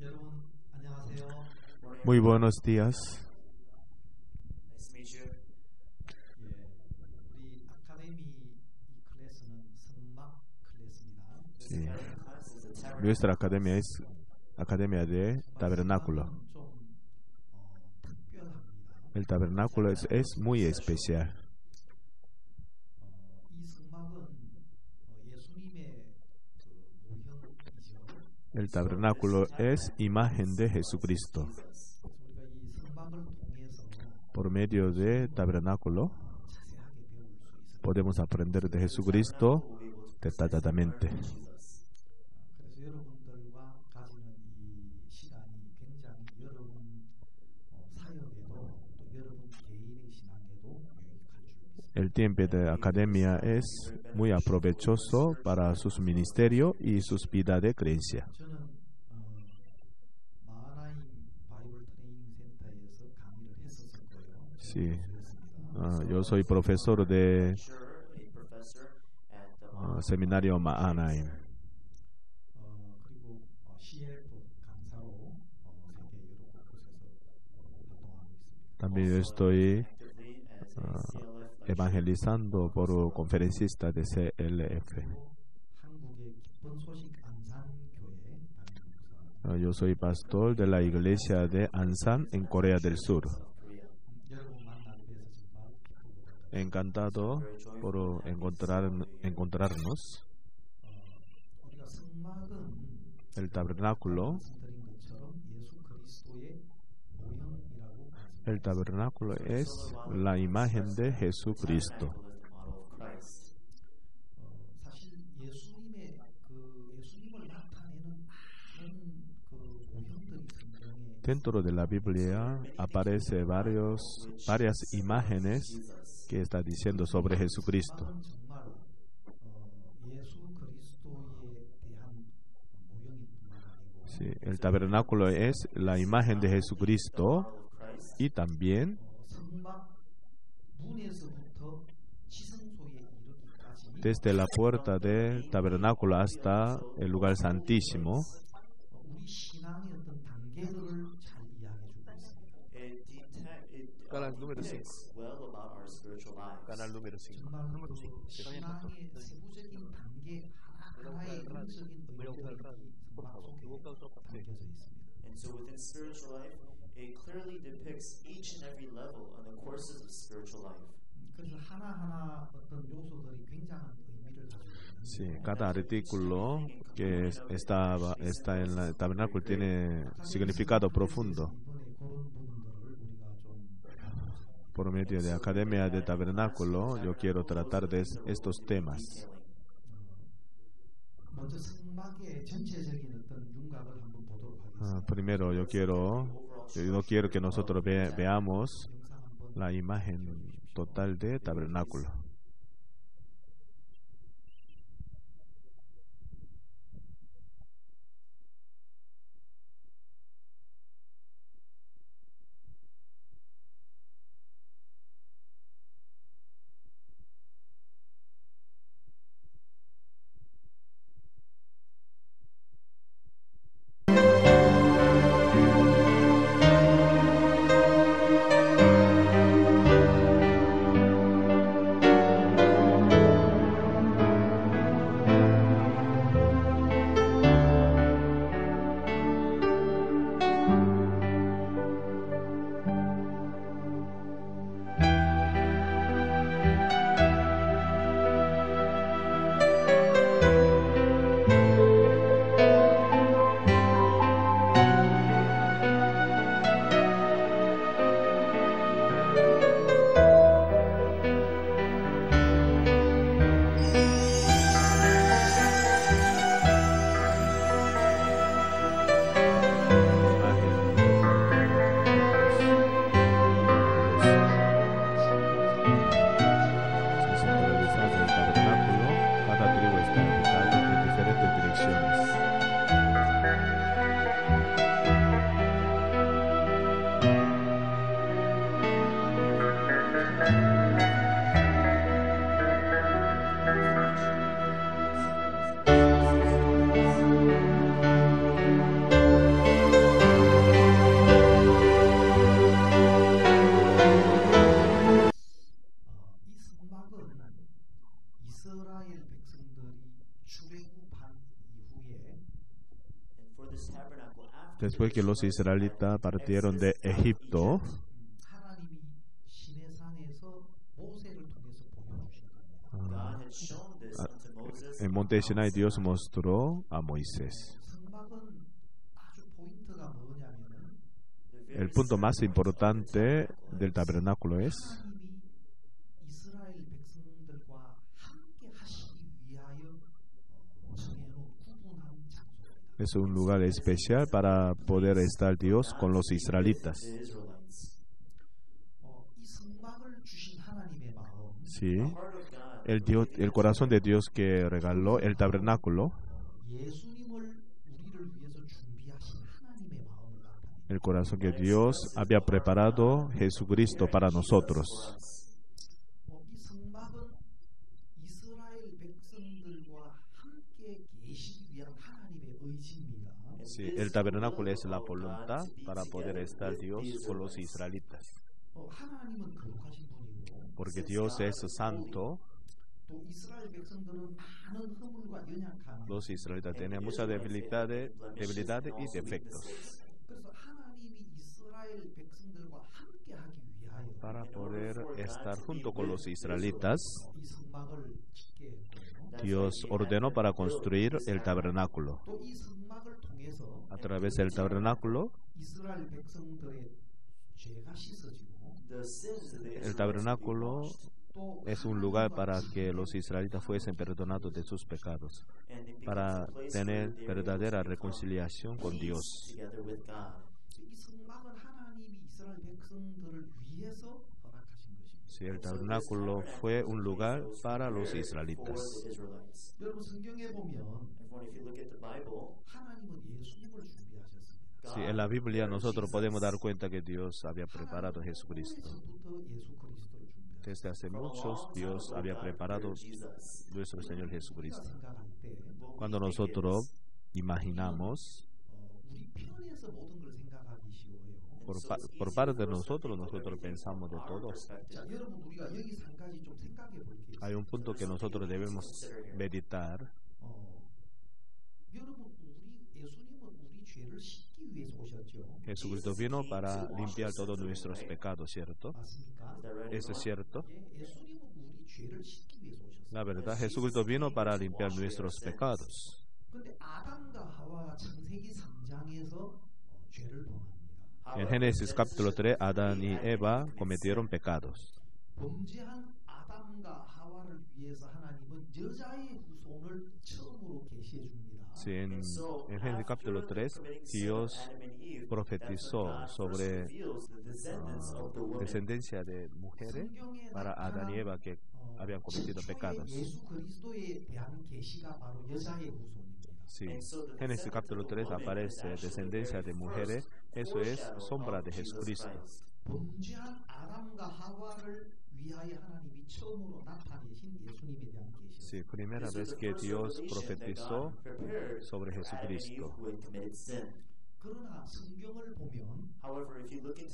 여러분 안녕하세요. Muy buenos días. Nice to meet you. 우리 아카데미 이 클래스는 성막 클래스입니다. Sí. Nuestra academia es Academia de Tabernáculo. 좀 특별합니다. El tabernáculo es muy especial. 이 성막은 예수님의 모형이죠. El tabernáculo es imagen de Jesucristo. 그래서 우리가 이 성막을 통해서 Por medio de tabernáculo 자세하게 배울 수 있어요. podemos aprender de Jesucristo detalladamente. 그래서 여러분들과 가지는 이 시간이 굉장히 여러분 사역에도 또 여러분 개인의 신앙에도 유익할 줄 믿습니다. El tiempo de academia es muy aprovechoso para sus ministerios y sus vidas de creencia. 저는 마하나임 바이블 트레이닝 센터에서 강의를 했었고요. Sí. 교수였습니다. Yo soy profesor de a Seminario Mahanaim. 그리고 CLF 강사로 세계 여러 곳곳에서 활동하고 있습니다. También estoy actively as a CLF evangelizando por conferencista de CLF. 그리고 한국의 기쁜 소식 안산교회 담임목사. Yo soy pastor de la iglesia de Ansan en Corea del Sur. 여러분 만나게 돼서 정말 기쁘고 Encantado por encontrarnos. 우리가 성막은 El tabernáculo, 말씀드린 것처럼 예수 그리스도의 모형이라고 말씀드렸습니다. el tabernáculo es la imagen de Jesucristo. was the model of Christ. 사실 예수님을 나타내는 많은 모형들이 성경에 Dentro de la Biblia aparece varias imágenes que está diciendo sobre Jesucristo. 성막은 정말 예수 그리스도에 대한 모형일 뿐만 아니고 Sí, el tabernáculo es la imagen de Jesucristo y también 성막 문에서부터 지성소에 이르기까지 desde la puerta del tabernáculo hasta el lugar santísimo. 우리 신앙의 어떤 단계들을 잘 이야기해 주고 있습니다. It Canal número depicts well about our spiritual lives. número 5. 정말 그 신앙의 세부적인 단계 하나하나의 영적인 의미들이 성막 속에 담겨져 있습니다. And so within spiritual life, it clearly depicts each and every level on the courses of spiritual life. 그래서 하나하나 어떤 요소들이 굉장한 의미를 가지고 있는데 Sí, cada artículo que está en el tabernáculo tiene significado profundo. 이번에 그런 부분들을 우리가 좀 알아보고자 합니다. Por medio de Academia de Tabernáculo, yo quiero tratar de estos temas. 먼저 성막의 전체적인 어떤 윤곽을 한번 보도록 하겠습니다. Primero, yo no quiero que nosotros veamos 영상 한번 la imagen total de tabernáculo. first tabernacle after Después que los israelitas partieron de Egipto, 하나님이 시내산에서 모세를 통해서 보여주신 겁니다. God had shown this unto Moses en monte Sinai Dios mostró a Moisés. 성막은 아주 포인트가 뭐냐면은 El punto más importante del tabernáculo es 하나님이 이스라엘 백성들과 함께 하시기 위하여 정해놓은 구분한 장소입니다. es un lugar especial para poder estar Dios con los israelitas. the Israelites. 이 성막을 주신 하나님의 마음, Sí, Heart of God, el corazón de Dios que regaló el tabernáculo, 예수님을 우리를 위해서 준비하신 하나님의 마음을 나타내요. el corazón que Dios había preparado Jesucristo para nosotros. 이 성막은 이스라엘 백성들과 함께 계시기 위한 하나님의 의지입니다. Sí, el tabernáculo es la voluntad para poder estar Dios con los israelitas. 하나님은 거룩하신 분이고 Porque Dios es santo, 또 이스라엘 백성들은 많은 허물과 연약함. los israelitas tienen muchas debilidades y defectos. 그래서 하나님이 이스라엘 백성들과 함께 하기 위하여 Para poder estar junto con los israelitas, 이 성막을 짓게 했고요. Dios ordenó para construir el tabernáculo. 또 이 성막을 통해서 A través del tabernáculo, 이스라엘 백성들의 죄가 씻어지고 the sins of the el Israelites tabernáculo 또 es un lugar para que los israelitas fuesen perdonados de sus pecados, and it becomes para a place tener where they verdadera will become reconciliación con peace Dios. together with God. 이 성막은 하나님이 이스라엘 백성들을 위해서 허락하신 것입니다. Sí, el tabernáculo fue un lugar para los For israelitas. the Israelites. 여러분 성경에 보면 Everyone, if you look at the Bible, 하나님은 예수님을 준비하셨습니다. Sí, en la Biblia nosotros podemos dar cuenta que Dios había preparado a Jesucristo. 오래전부터 예수 그리스도를 준비하셨습니다. Desde hace muchos, Dios había preparado nuestro Señor Jesucristo. 생각할 때 Cuando nosotros imaginamos, 우리 편에서 모든 걸 생각하기 쉬워요. por parte de nosotros pensamos de todo. 자, 여러분 우리가 여기서 한 가지 좀 생각해 볼 게 있어요. Hay un punto que nosotros debemos meditar. 여러분 예수님은 우리 죄를 씻기 위해서 오셨죠. Jesucristo vino para limpiar todos nuestros pecados, ¿cierto? 맞습니까? ¿Eso es cierto? 예수님은 우리 죄를 씻기 위해서 오셨어요. La verdad, Jesucristo vino para limpiar nuestros pecados. 근데 아담과 하와가 창세기 3장에서 죄를 범합니다. En Génesis capítulo 3, Adán y Eva cometieron pecados. 범죄한 아담과 하와를 위해서 하나님은 여자의 후손을 처음으로 계시해 줍니다. Sí, en Génesis capítulo 3, Dios profetizó sobre descendencia de mujeres para Adán y Eva que habían cometido pecados. 예수 그리스도에 대한 계시가 바로 여자의 후손입니다. Sí, Génesis capítulo 3 aparece descendencia de mujeres, eso es sombra de Jesucristo. 범죄한 아담과 하와를 위하여 하나님이 처음으로 나타내신 예수님에 대한 계시. Sí, primera vez que Dios profetizó sobre Jesucristo. 그러나 성경을 보면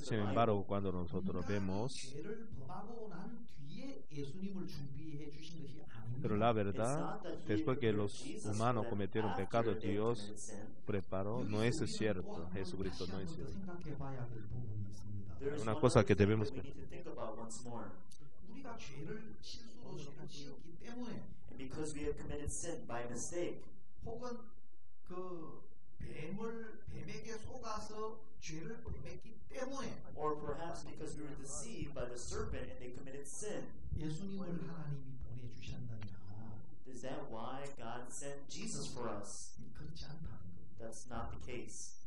Sin embargo, cuando nosotros vemos, 죄를 범하고 난 뒤에 예수님을 준비해 주신 것이 아닙니다. pero la verdad, después que los humanos cometieron pecado, Dios preparó, no es cierto, Jesucristo no es cierto. 생각해 봐야 될 부분이 있습니다. Una cosa que debemos 우리가 죄를 실수로 지었기 때문에 because we have committed sin by mistake, 혹은 그 뱀에게 속아서 죄를 범했기 때문에 or perhaps because we were deceived by the serpent and they committed sin. 예수님을 하나님이 보내주셨느냐? Is that why God sent Jesus for us? 그렇지 않다는 겁니다. That's not the case.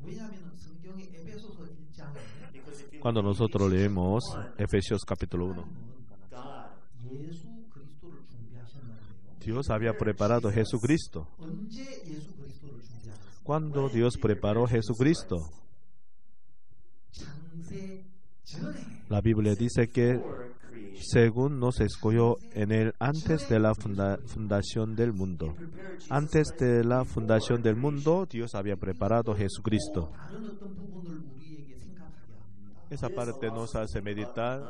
왜냐하면 성경의 에베소서 1장에 Because if you cuando nosotros leemos Efesios capítulo 1, God, 예수 그리스도를 준비하셨는데요. Dios había preparado a Jesucristo. 언제 예수 그리스도를 준비하셨어요? Cuando Dios preparó a Jesucristo, 창세 전에 la Biblia dice que for creation, según nos escogió en él antes de la fundación del mundo. Antes de la fundación del mundo, Dios había preparado a Jesucristo. 다른 어떤 부분을 우리에게 생각하게 합니다. Esa parte nos hace meditar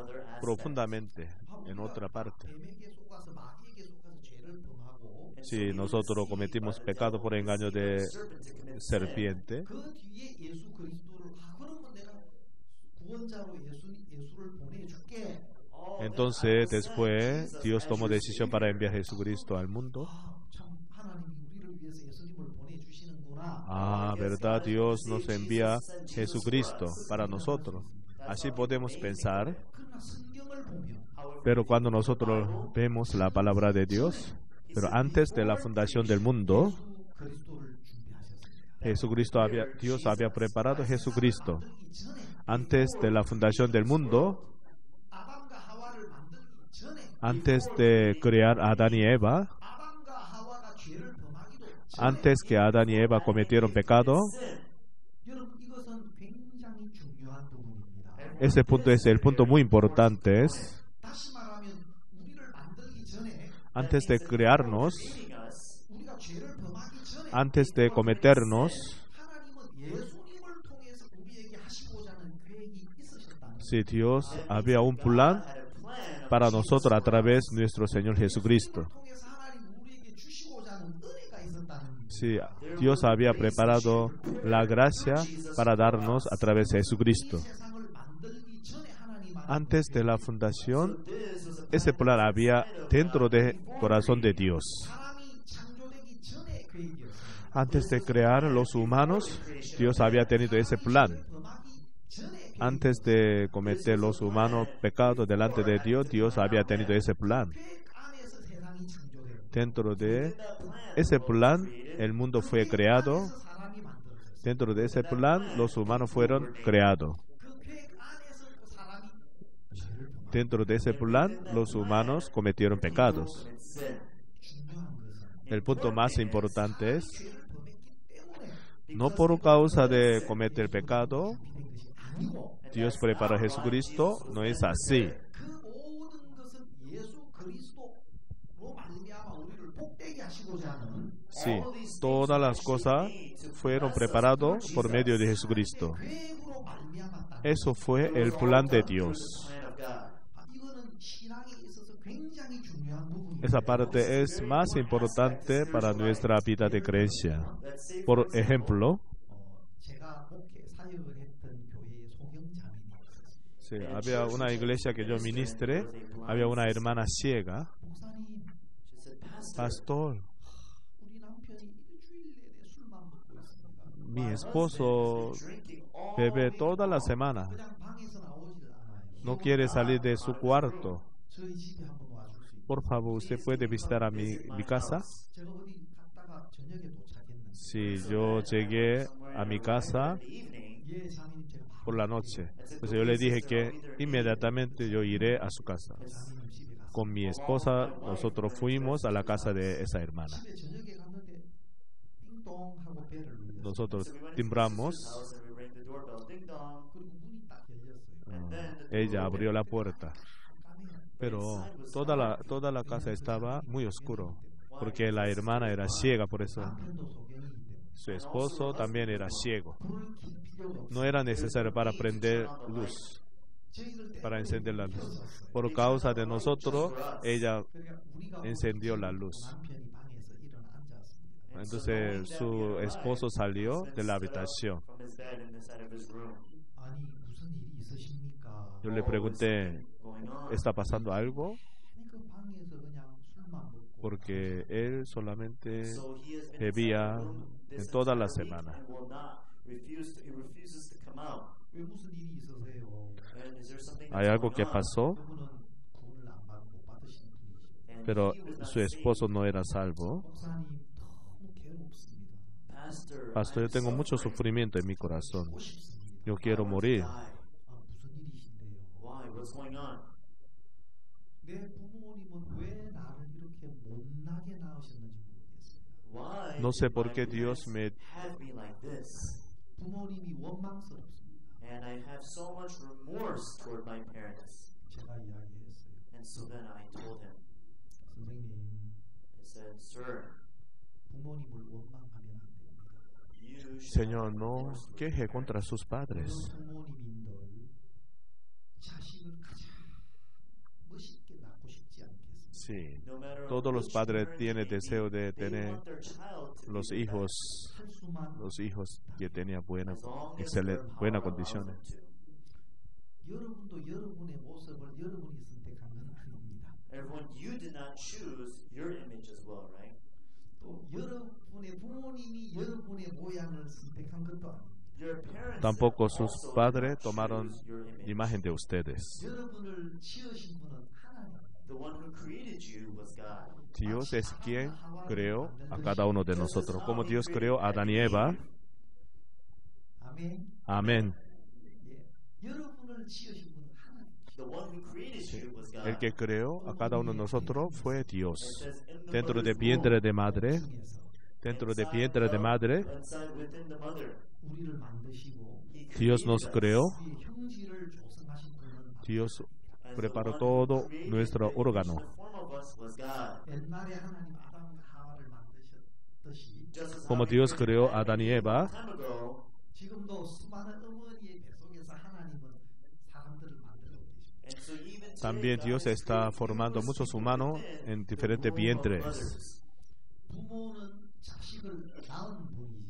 profundamente en otra parte. 뱀에게 속아서 마귀에게 속아서 죄를 범하고 Si nosotros cometimos pecado por engaño de serpiente, 그 뒤에 예수 그리스도를 그러면 내가 구원자로 예수를 보내줄게. entonces después Dios tomó decisión para enviar a Jesucristo al mundo. 참 하나님이 우리를 위해서 예수님을 보내주시는구나. ¿Verdad? Dios nos envía Jesucristo para nosotros. Así podemos pensar, 그러나 성경을 보면 pero cuando nosotros vemos la palabra de Dios, pero antes de la fundación del mundo, 그리스도를 준비하셨습니다. Dios había preparado a Jesucristo. Antes de la fundación del mundo, 아담과 하와를 만들기 전에 antes de crear a Adán y Eva, 아담과 하와가 죄를 범하기도 전에 antes que Adán y Eva cometieron pecado, 여러분 이것은 굉장히 중요한 부분입니다. ese punto es el punto muy importante. Es, 다시 말하면 우리를 만들기 전에 antes de crearnos, 우리가 죄를 범하기 전에 antes de cometernos, 하나님은 예수님을 통해서 우리에게 하시고자 하는 계획이 있으셨다는 si Dios había un plan para nosotros a través de nuestro Señor Jesucristo. 것을 통해서 하나님 우리에게 주시고자 하는 은혜가 있었다는 Si Dios había preparado la gracia para darnos a través de Jesucristo. 세상을 만들기 전에 하나님 Antes de la fundación, ese plan había dentro del corazón de Dios. 사람이 창조되기 전에 계획이었습니다. Antes de crear los humanos, Dios había tenido ese plan. 범하기 전에 Antes de cometer los humanos pecados delante de Dios, Dios había tenido ese plan. 계획 안에서 세상이 창조되고 Dentro de ese plan, el mundo fue creado. 사람이 만들어졌어요. Dentro de ese plan, los humanos fueron creados. 그 계획 안에서 그 사람이 죄를 범하고 Dentro de ese plan, los humanos cometieron pecados. 중요한 것은 El punto más importante es, 죄를 범했기 때문에 no por causa de cometer pecado, 준비된 것이 아니고 Dios preparó a Jesucristo, no es así. 그 모든 것은 예수 그리스도로 말미암아 우리를 복되게 하시고자 하는 Sí, todas las cosas fueron preparadas por medio de Jesucristo. 계획으로 말미암았다. Eso fue el plan de Dios. 이거는 신앙에 있어서 굉장히 중요한 부분입니다. Esa parte es más importante para nuestra vida de creencia. Por ejemplo, 제가 목회 사역을 했던 교회에 소경자매님이 있었습니다. sí, había una iglesia que yo ministré, había una hermana ciega. 목사님, Pastor, 우리 남편이 일주일 내내 술만 먹고 있습니다. mi esposo bebe toda la semana. 그냥 방에서 나오질 않아요. No quiere salir de su cuarto. 저희 집에 한번 와줄 수 있어요. Por favor, ¿usted puede visitar a mi casa? 제가 어디 갔다가 저녁에 도착했는데 Si yo llegué a mi casa 예, 장님 제가 바로 por la noche, pues yo le dije que inmediatamente yo iré a su casa. 장님 집에 가서 Con mi esposa, nosotros fuimos a la casa de esa hermana. 집에 저녁에 갔는데 띵동 하고 배를 눌렸어요. Nosotros timbramos, 그리고 문이 딱 열렸어요. ella abrió la puerta, 깜깜해요. pero toda la casa estaba muy oscuro, porque la hermana era ciega, por eso 남편도 소경이기 때문에 su esposo también era ciego. 불을 켤 필요가 없어요. No era necesario para prender luz, 저희들 para encender la luz. 켰었어요. Por causa de nosotros, ella 그러니까 우리가 encendió la luz. 남편이 방에서 일어나 앉았습니다. Entonces su esposo salió de la habitación. 아니 무슨 일이 있으십니까? Yo le pregunté, ¿está pasando algo? 아니 그 방에서 그냥 술만 먹고 Porque él solamente bebía en toda la semana. 왜 무슨 일이 있으세요? ¿Hay algo que pasó? 그분은 구원을 못 받으신 분이십니다. Pero su esposo no era salvo. 목사님 너무 괴롭습니다. Pastor, yo tengo mucho sufrimiento en mi corazón. 죽고 싶습니다. Yo quiero morir. 무슨 일이신데요? 내 부모님은 왜 나를 이렇게 못나게 낳으셨는지 모르겠습니다. No sé por qué Dios me... 부모님이 원망스럽습니다. And I have so much remorse toward my parents. 제가 이야기했어요. And so then I told him, 선생님, I said, Sir, 부모님을 원망하면 안 됩니다. you should Señor, have no remorse toward queje your contra sus padres. 부모님인들 자식을 가장 멋있게 낳고 싶지 않겠습니다. Sí, No matter todos los which padres parent tienen they deseo de they tener want their child to los be the hijos, best, 할 수만 los hijos que tenían as long as their power buenas allows condiciones. them to. 여러분도 여러분의 모습을 여러분이 선택한 건 아닙니다. Everyone, you did not choose your image as well, right? 또 여러분의 부모님이 여러분의 모양을 선택한 것도 아닙니다. Your parents Tampoco sus also did padres not tomaron choose your image. imagen de ustedes. 여러분을 지으신 분은 하나님. The one who created you was God. Dios es quien creó a cada uno de nosotros. Como Dios creó a Adán y Eva. 아멘. Amén. 예. 여러분을 지으신 분은 하나님. The one who created you was God. El que creó a cada uno de nosotros fue Dios. It says, in the Dentro de mother's vientre womb, de madre, 중에서 dentro de vientre de madre, inside within the mother, 우리를 만드시고 He Dios created nos us. creó. 우리의 형질을 조성하신 분은 바로 Dios And the preparó one who todo created nuestro the órgano. image, the form of us was God. 옛날에 하나님 아담과 하와를 만드셨듯이 Just as Como how He Dios created creó man a Adán y a Eva, long time ago, 지금도 수많은 어머니의 뱃속에서 하나님은 사람들을 만들고 계십니다. and so even today, también God Dios is está creating formando us muchos from humanos within en the diferentes womb of vientres. mothers. 부모는 자식을 낳은 분이지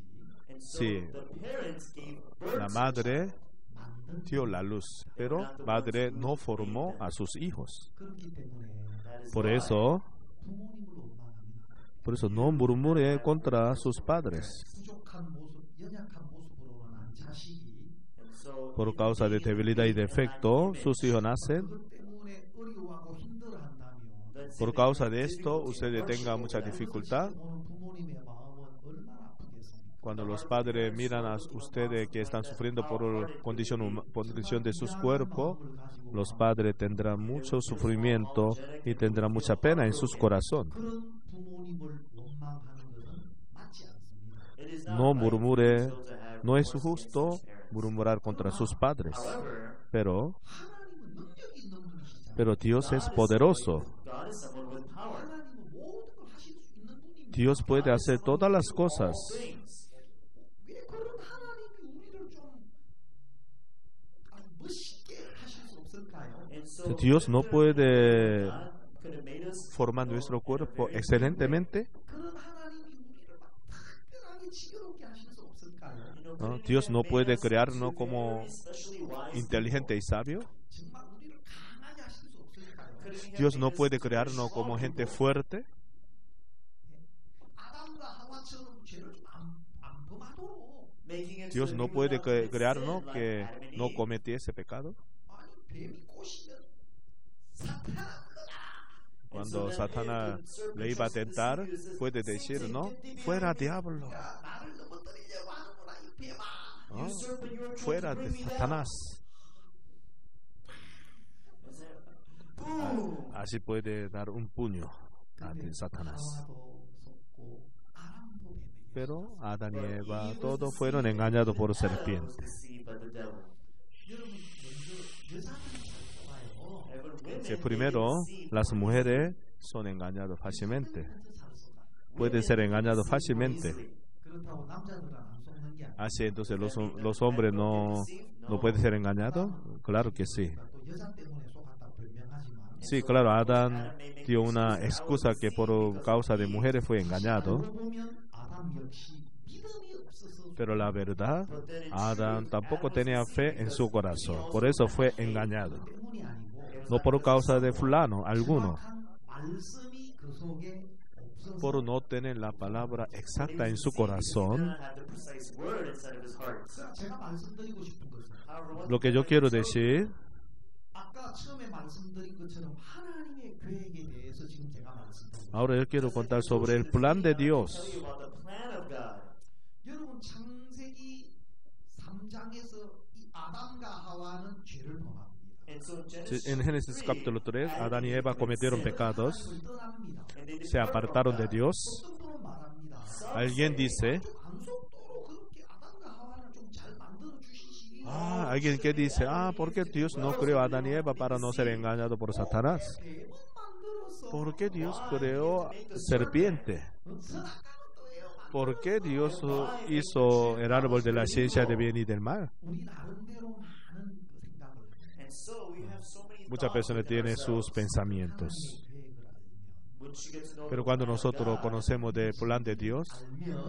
And so Sí. the parents gave birth La to the madre child. 만든 dio la luz, pero madre no formó a sus hijos. 그렇기 때문에 That is Por why eso, 부모님을 원망하면 no murmure contra sus padres. 부족한 모습, 연약한 모습으로는 난 자식이 and so Por even causa de being debilidad y made in that defecto, image, sus hijos nacen. 그것 때문에 어려워하고 힘들어한다면 let's say Por they causa have de esto, difficulty ustedes and tengan hardship mucha over that. dificultad. 보는 부모님의 마음은 얼마나 아프겠습니까? Cuando los padres miran a ustedes que están sufriendo por condición de sus cuerpos, los padres tendrán mucho sufrimiento y tendrán mucha pena en sus corazones. 그런 부모님을 원망하는 것은 맞지 않습니다. It is not No right murmure, for to have no es remorse against justo such parents. murmurar contra sus padres, However, pero 하나님은 능력 있는 분이시잖아요. Dios es God poderoso. God is someone with power. 하나님은 모든 걸 하실 수 있는 분입니다. Dios puede hacer todas las cosas. All things. 왜 그런 하나님이 우리를 좀 아주 멋있게 하실 수 없을까요? And so Dios no puede God could have made us formar nuestro in a cuerpo very excelentemente. 그런 하나님이 우리를 막 특별하게 지혜롭게 하실 수 없을까요? You know, ¿No? couldn't He Dios have no made puede us crearnos into como very specially wise inteligente y sabio. 정말 우리를 강하게 하실 수 없을까요? people? Couldn't He have Dios made no us puede into very crearnos strong como gente people? fuerte. 아담과 하와처럼 죄를 좀 안 범하도록 Making it Dios so no we would puede not commit crearnos sin like que Adam and no Eve. cometiese pecado. 아니 뱀이 꼬시면 사탄아 물러가라. Cuando Satanás le iba a tentar, puede decir, ¿no? Fuera diablo. 야, 나를 넘어뜨리려고 하는구나 이 뱀아. ¿no? Serpent, you are trying Fuera to de bring me down. Satanás. Is it- Boom! Así puede dar un puño ante 근데 Satanás. 하와도 속고 아람도 뱀에게 Pero Adán y But Eva Eve was todos deceived, fueron engañados por Adam was serpiente. deceived by the devil. 여러분 먼저 여자들이 잘 속아요. Everyone, women, Que they primero, deceive las more mujeres son engañadas fácilmente. 먼저 잘 속아. Pueden ser engañados fácilmente. 그렇다고 남자들은 안 속는 게 아니에요. Así entonces los hombres no pueden ser engañados. Claro que sí. 또 여자 때문에 속았다 변명하지만 Sí, claro, Adán dio una excusa que por causa de mujeres fue engañado. 알고 보면 아담 역시 믿음이 없어서 Pero la verdad, Adán tampoco tenía fe en su corazón. Por eso fue engañado. 때문이 아니고 No por causa de fulano, alguno. 정확한 말씀이 그 속에 없어서 Por no tener la palabra exacta en su He corazón. did not have the precise word inside of his heart. 제가 말씀드리고 싶은 것은 However, one Lo que thing yo I quiero can tell decir, 아까 처음에 말씀드린 것처럼 하나님의 계획에 대해서 지금 제가 말씀드립니다. ahora yo quiero contar sobre el plan de Dios. tell you about the plan of God. 여러분 창세기 3장에서 이 아담과 하와는 죄를 범합니다. And so En Génesis capítulo 3, Adán y Eva cometieron pecados, 하나님을 떠납니다. se apartaron de Dios. 어떤 분은 말합니다. Alguien dice, 안 속도록 그렇게 아담과 하와를 좀 잘 만들어 주시지. alguien que dice, ¿por qué Dios no creó a Adán y Eva para no ser engañado por Satanás? 뱀은 만들었어. ¿Por qué Dios creó serpiente? 선악과는 또 해요. ¿Por qué Dios hizo el árbol de la ciencia del bien y del mal? 우리 나름대로 많은 그 생각을 And so we have so many Muchas thoughts personas within tienen ourselves. sus pensamientos. 하나님의 계획을 알면 Pero cuando nosotros conocemos del plan de Dios,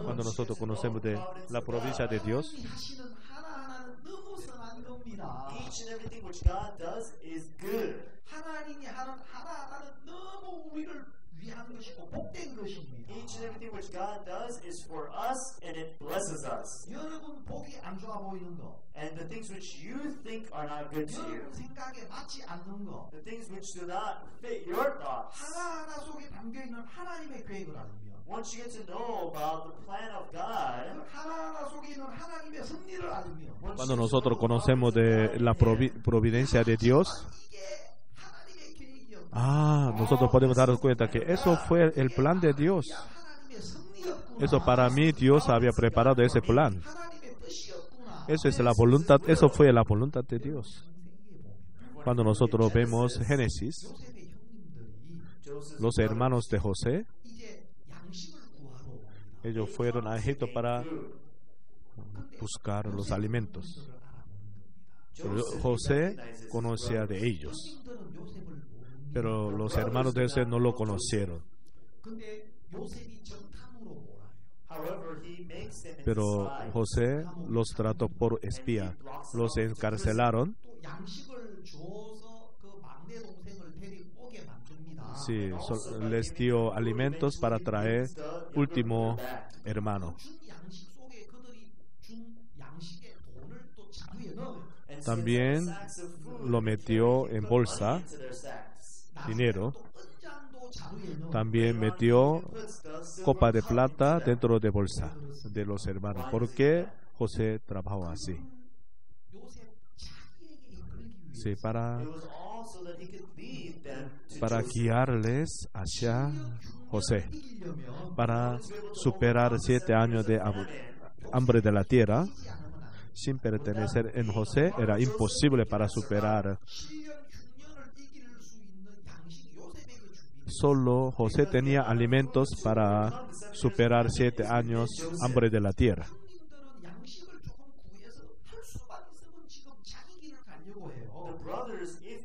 cuando nosotros conocemos de la providencia de Dios, 하나님이 하시는 하나하나는 너무 선한 겁니다. Each and everything which God does is good. 하나님이 하는 하나하나는 너무 우리를 위한 것이고 복된 것입니다. Each and everything which God does is for us and it blesses us. 여러분 복이 안 좋아 보이는 거, And the things which you think are not good to you, 여러분 생각에 맞지 않는 거, the things which do not fit your thoughts, 하나하나 속에 담겨 있는 하나님의 계획을 알면, once you get to know about the plan of God, 그 하나하나 속에 있는 하나님의 섭리를 알면, cuando nosotros conocemos de la providencia de Dios, 이게 하나님의 계획이었구나. nosotros podemos darnos cuenta que eso fue el plan de Dios. 하나님의 섭리였구나. Eso para mí Dios había preparado ese plan. 하나님의 뜻이었구나. Eso es la voluntad, eso fue la voluntad de Dios. Cuando nosotros vemos Génesis, 요셉의 형님들이 los hermanos de José, 이제 양식을 구하러 옵니다. ellos fueron a Egipto para buscar los alimentos. Pero José conocía de ellos, 형님들은 요셉을 모릅니다. pero los hermanos de José no lo conocieron. 근데 요셉이 정탐으로 몰아요. however, he makes them into Pero spies. José los trató por espía, los encarcelaron. 또 양식을 줘서 그 막내 동생을 데리오게 만듭니다. Sí, les dio alimentos para traer último hermano. 준 양식 속에 그들이 준 양식의 돈을 또 자루에 넣어요. And También sacks of food, lo metió en bolsa, into their sacks. dinero. 또 은장도 자루에 넣어요. También metió Puts the silver copa de cup plata into them. dentro de bolsa de los hermanos. ¿Por qué José trabajó así? 요셉 자기에게 이끌기 위해 Sí, It was all so that he could lead them to para Joseph. guiarles hacia José, 이기려면 para superar 7 años de hambre de la tierra. Sin pertenecer en José era imposible para superar. 7년 흉년을 이길 수 있는 양식이 요셉에게 준비돼. Solo José tenía alimentos para superar 7 años hambre de la tierra. 형님들은 양식을 조금 구해서 할 수만 있으면 지금 자기 길을 가려고 The 해요. brothers, if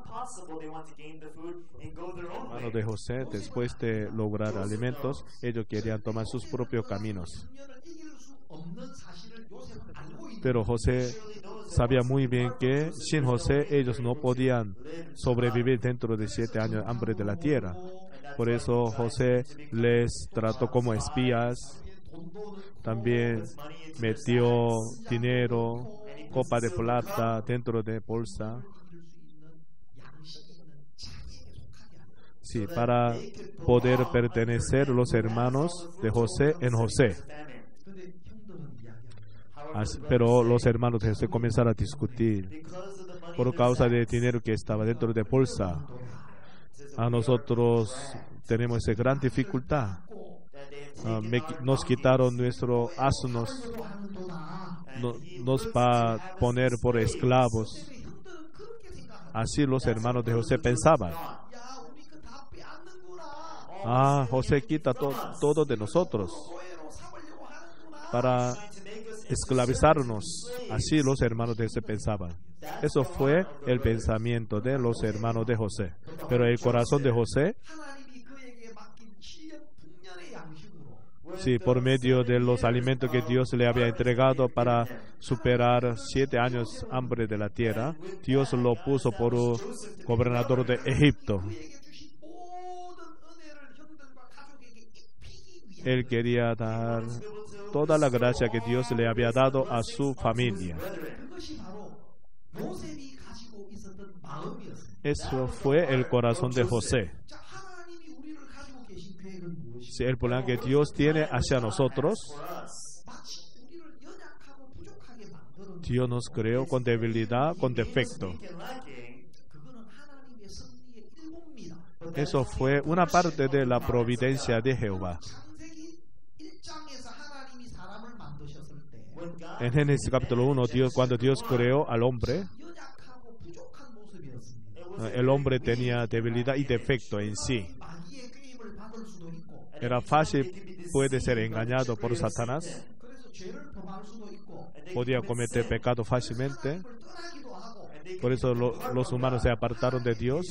possible, they want to gain the food and go their own way. Hermano de José, después de lograr alimentos, ellos querían tomar sus propios caminos. 흉년을 이길 수 없는 사실을 요셉은 알고 있는. Pero José sabía muy bien que sin José ellos no podían sobrevivir dentro de 7 años de hambre de la tierra. Por eso José les trató como espías, también metió dinero, copa de plata dentro de bolsa, sí, para poder pertenecer los hermanos de José en José. Pero los hermanos de José comenzaron a discutir por causa del dinero que estaba dentro de bolsa. A nosotros tenemos esa gran dificultad. Nos quitaron nuestros asnos, nos va a poner por esclavos. Así los hermanos de José pensaban. José quita todo de nosotros para esclavizarnos. Así los hermanos de José pensaban. Eso fue el pensamiento de los hermanos de José. Pero el corazón de José, sí, por medio de los alimentos que Dios le había entregado para superar 7 años hambre de la tierra, Dios lo puso por gobernador de Egipto. Él quería dar toda la gracia que Dios le había dado a su familia. Eso fue el corazón de José. Si el plan que Dios tiene hacia nosotros, Dios nos creó con debilidad, con defecto. Eso fue una parte de la providencia de Jehová. En Génesis capítulo 1, cuando Dios creó al hombre, el hombre tenía debilidad y defecto en sí. Era fácil, puede ser engañado por Satanás. Podía cometer pecado fácilmente. Por eso los humanos se apartaron de Dios.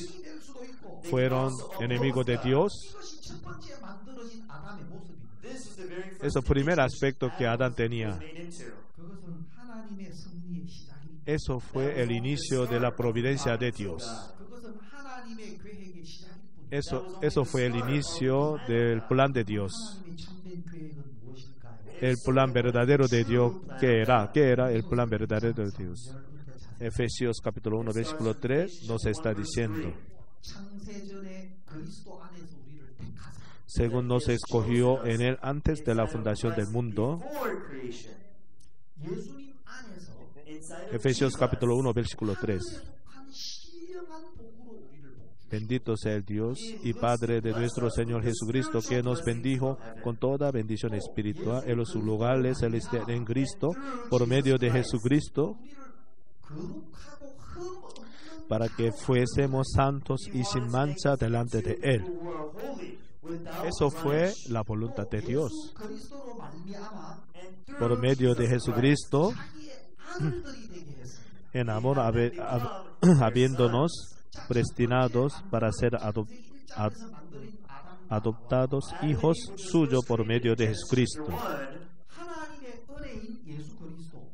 fueron enemigos de Dios. 이것이 첫 번째 만들어진 아담의 모습입니다. This was the very first Es el primer aspecto que Adán tenía. made into. 그것은 하나님의 섭리의 시작입니다. Eso fue el inicio de la providencia de Dios. 그것은 하나님의 계획의 시작일 뿐입니다. Eso fue el inicio del plan de Dios. 하나님의 참된 계획은 무엇일까요? El plan verdadero de Dios, ¿qué era? ¿Qué era el plan verdadero de Dios? Efesios capítulo 1, versículo 3 nos está diciendo, 창세전에 그리스도 안에서 우리를 택하사 según nos escogió en él antes de la fundación del mundo. Before creation. 예수님 안에서 Inside of Efesios Jesus, capítulo 1, versículo 3. 하늘에 속한 신령한 복으로 우리를 복주. Bendito sea el Dios y Padre de nuestro Señor Jesucristo, que nos bendijo con toda bendición espiritual en los lugares celestiales en Cristo, por medio de Jesucristo, 우리를 거룩하고 흠 없는 para que fuésemos santos y sin mancha delante de Él. who are holy, without Eso fue la voluntad de Dios. 예수 그리스도로 말미암아 and through Por medio de Jesucristo, 자기의 아들들이 되게 했습니다. en amor habiéndonos predestinados para ser 일장에서 만들어진 아담과 adoptados hijos suyos por medio de Jesucristo. 하나님의 은혜인 예수 그리스도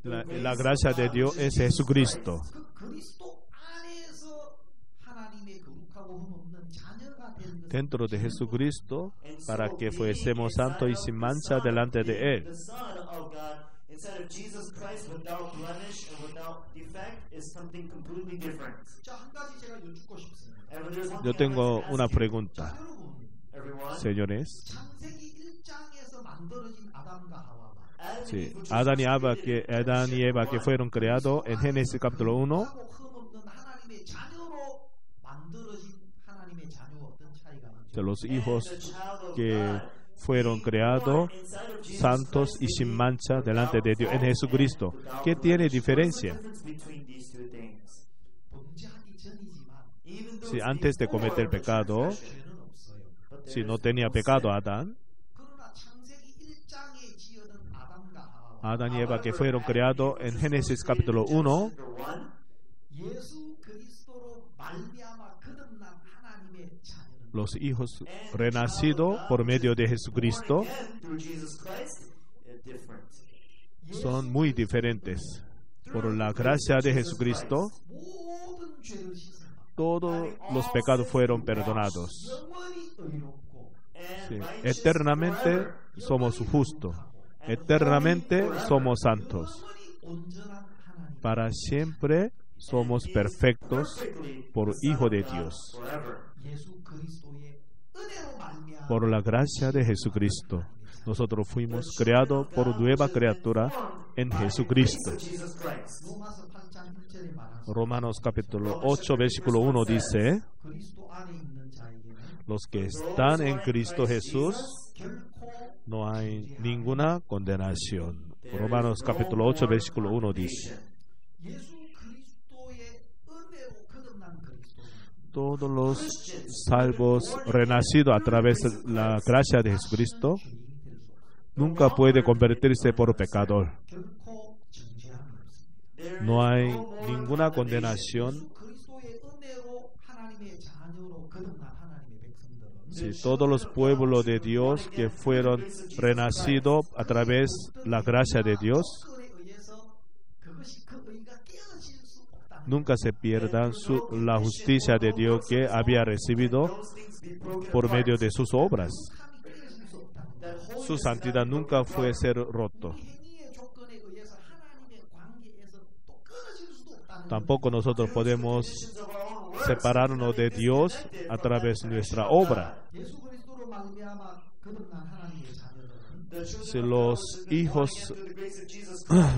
La gracia de Dios es Jesucristo. 그 그리스도 안에서 하나님의 거룩하고 흠 없는 자녀가 된 것은 Dentro de Jesucristo, para que fuésemos santos y sin mancha delante de Él. the Son of God, inside of Jesus Christ, without blemish and without defect, is something completely different. 자, 한 가지 제가 여쭙고 싶습니다. And there's one Yo thing I'd tengo like to una ask you, pregunta, 여러분, everyone. señores. 창세기 1장에서 만들어진 아담과 하와가 Adam and Sí, Eve, which was Adán y Eva que fueron creados en Génesis capítulo 1, 하고 흠 없는 하나님의 자녀로 만들어진 하나님의 자녀와 어떤 차이가 있죠? de los hijos the child of que God, fueron creados inside of Jesus santos Christ, y sin mancha delante de Dios en Jesucristo. ¿Qué tiene diferencia? What's the difference between these two things? 범죄하기 전이지만 Even though Si it's antes de before cometer the pecado, transgression, 죄는 없어요. but there si is no tenía no pecado sin. Adán, 그러나 창세기 1장에 지어든 아담과 하와 Adán y Eva que fueron creados en Génesis capítulo 1, 예수 그리스도로 말미암아 거듭난 하나님의 자녀는 los hijos renacidos por medio de Jesucristo Through Jesus Christ, different. son muy diferentes. Por la gracia de Jesucristo, 모든 죄를 씻은 todos los pecados fueron perdonados. 영원히 의롭고 Sí, eternamente somos justos. Eternamente somos santos. 영원히 온전한 하나님 Para siempre somos perfectos por Hijo de Dios. Forever. 예수 그리스도의 은혜로 말미암아 Por la gracia de Jesucristo. Nosotros fuimos creados por nueva criatura en Jesucristo. Jesus Christ. 로마서 8장 1절에 말하신 Romanos capítulo 8 versículo 1 dice, 그리스도 안에 있는 자에게는 los que están en Cristo Jesús, 결코 no hay ninguna condenación. Romanos capítulo 8 versículo 1 dice, 예수 그리스도의 은혜로 거듭난 그리스도는 todos los salvos renacidos a través de la gracia de Jesucristo 죄인이 될 수 없습니다. nunca puede convertirse por pecador. 결코 정죄함이 없습니다. No hay ninguna condenación. 예수 그리스도의 은혜로 하나님의 자녀로 거듭난 하나님의 백성들은 Si todos los pueblos de Dios que fueron renacidos a través de la gracia de Dios 그에 의해서 그것이 그 의가 깨어질 수 없다는 nunca se pierdan la justicia de Dios que había recibido por medio de sus obras. 감이 깨어질 수 없다는 Su santidad nunca fue ser roto. 우리 행위의 조건에 의해서 하나님의 관계에서 또 끊어질 수도 없다는 Tampoco nosotros podemos separarnos de Dios a través de nuestra obra. 예수 그리스도로 말미암아 거듭난 하나님의 자녀들은 Si los hijos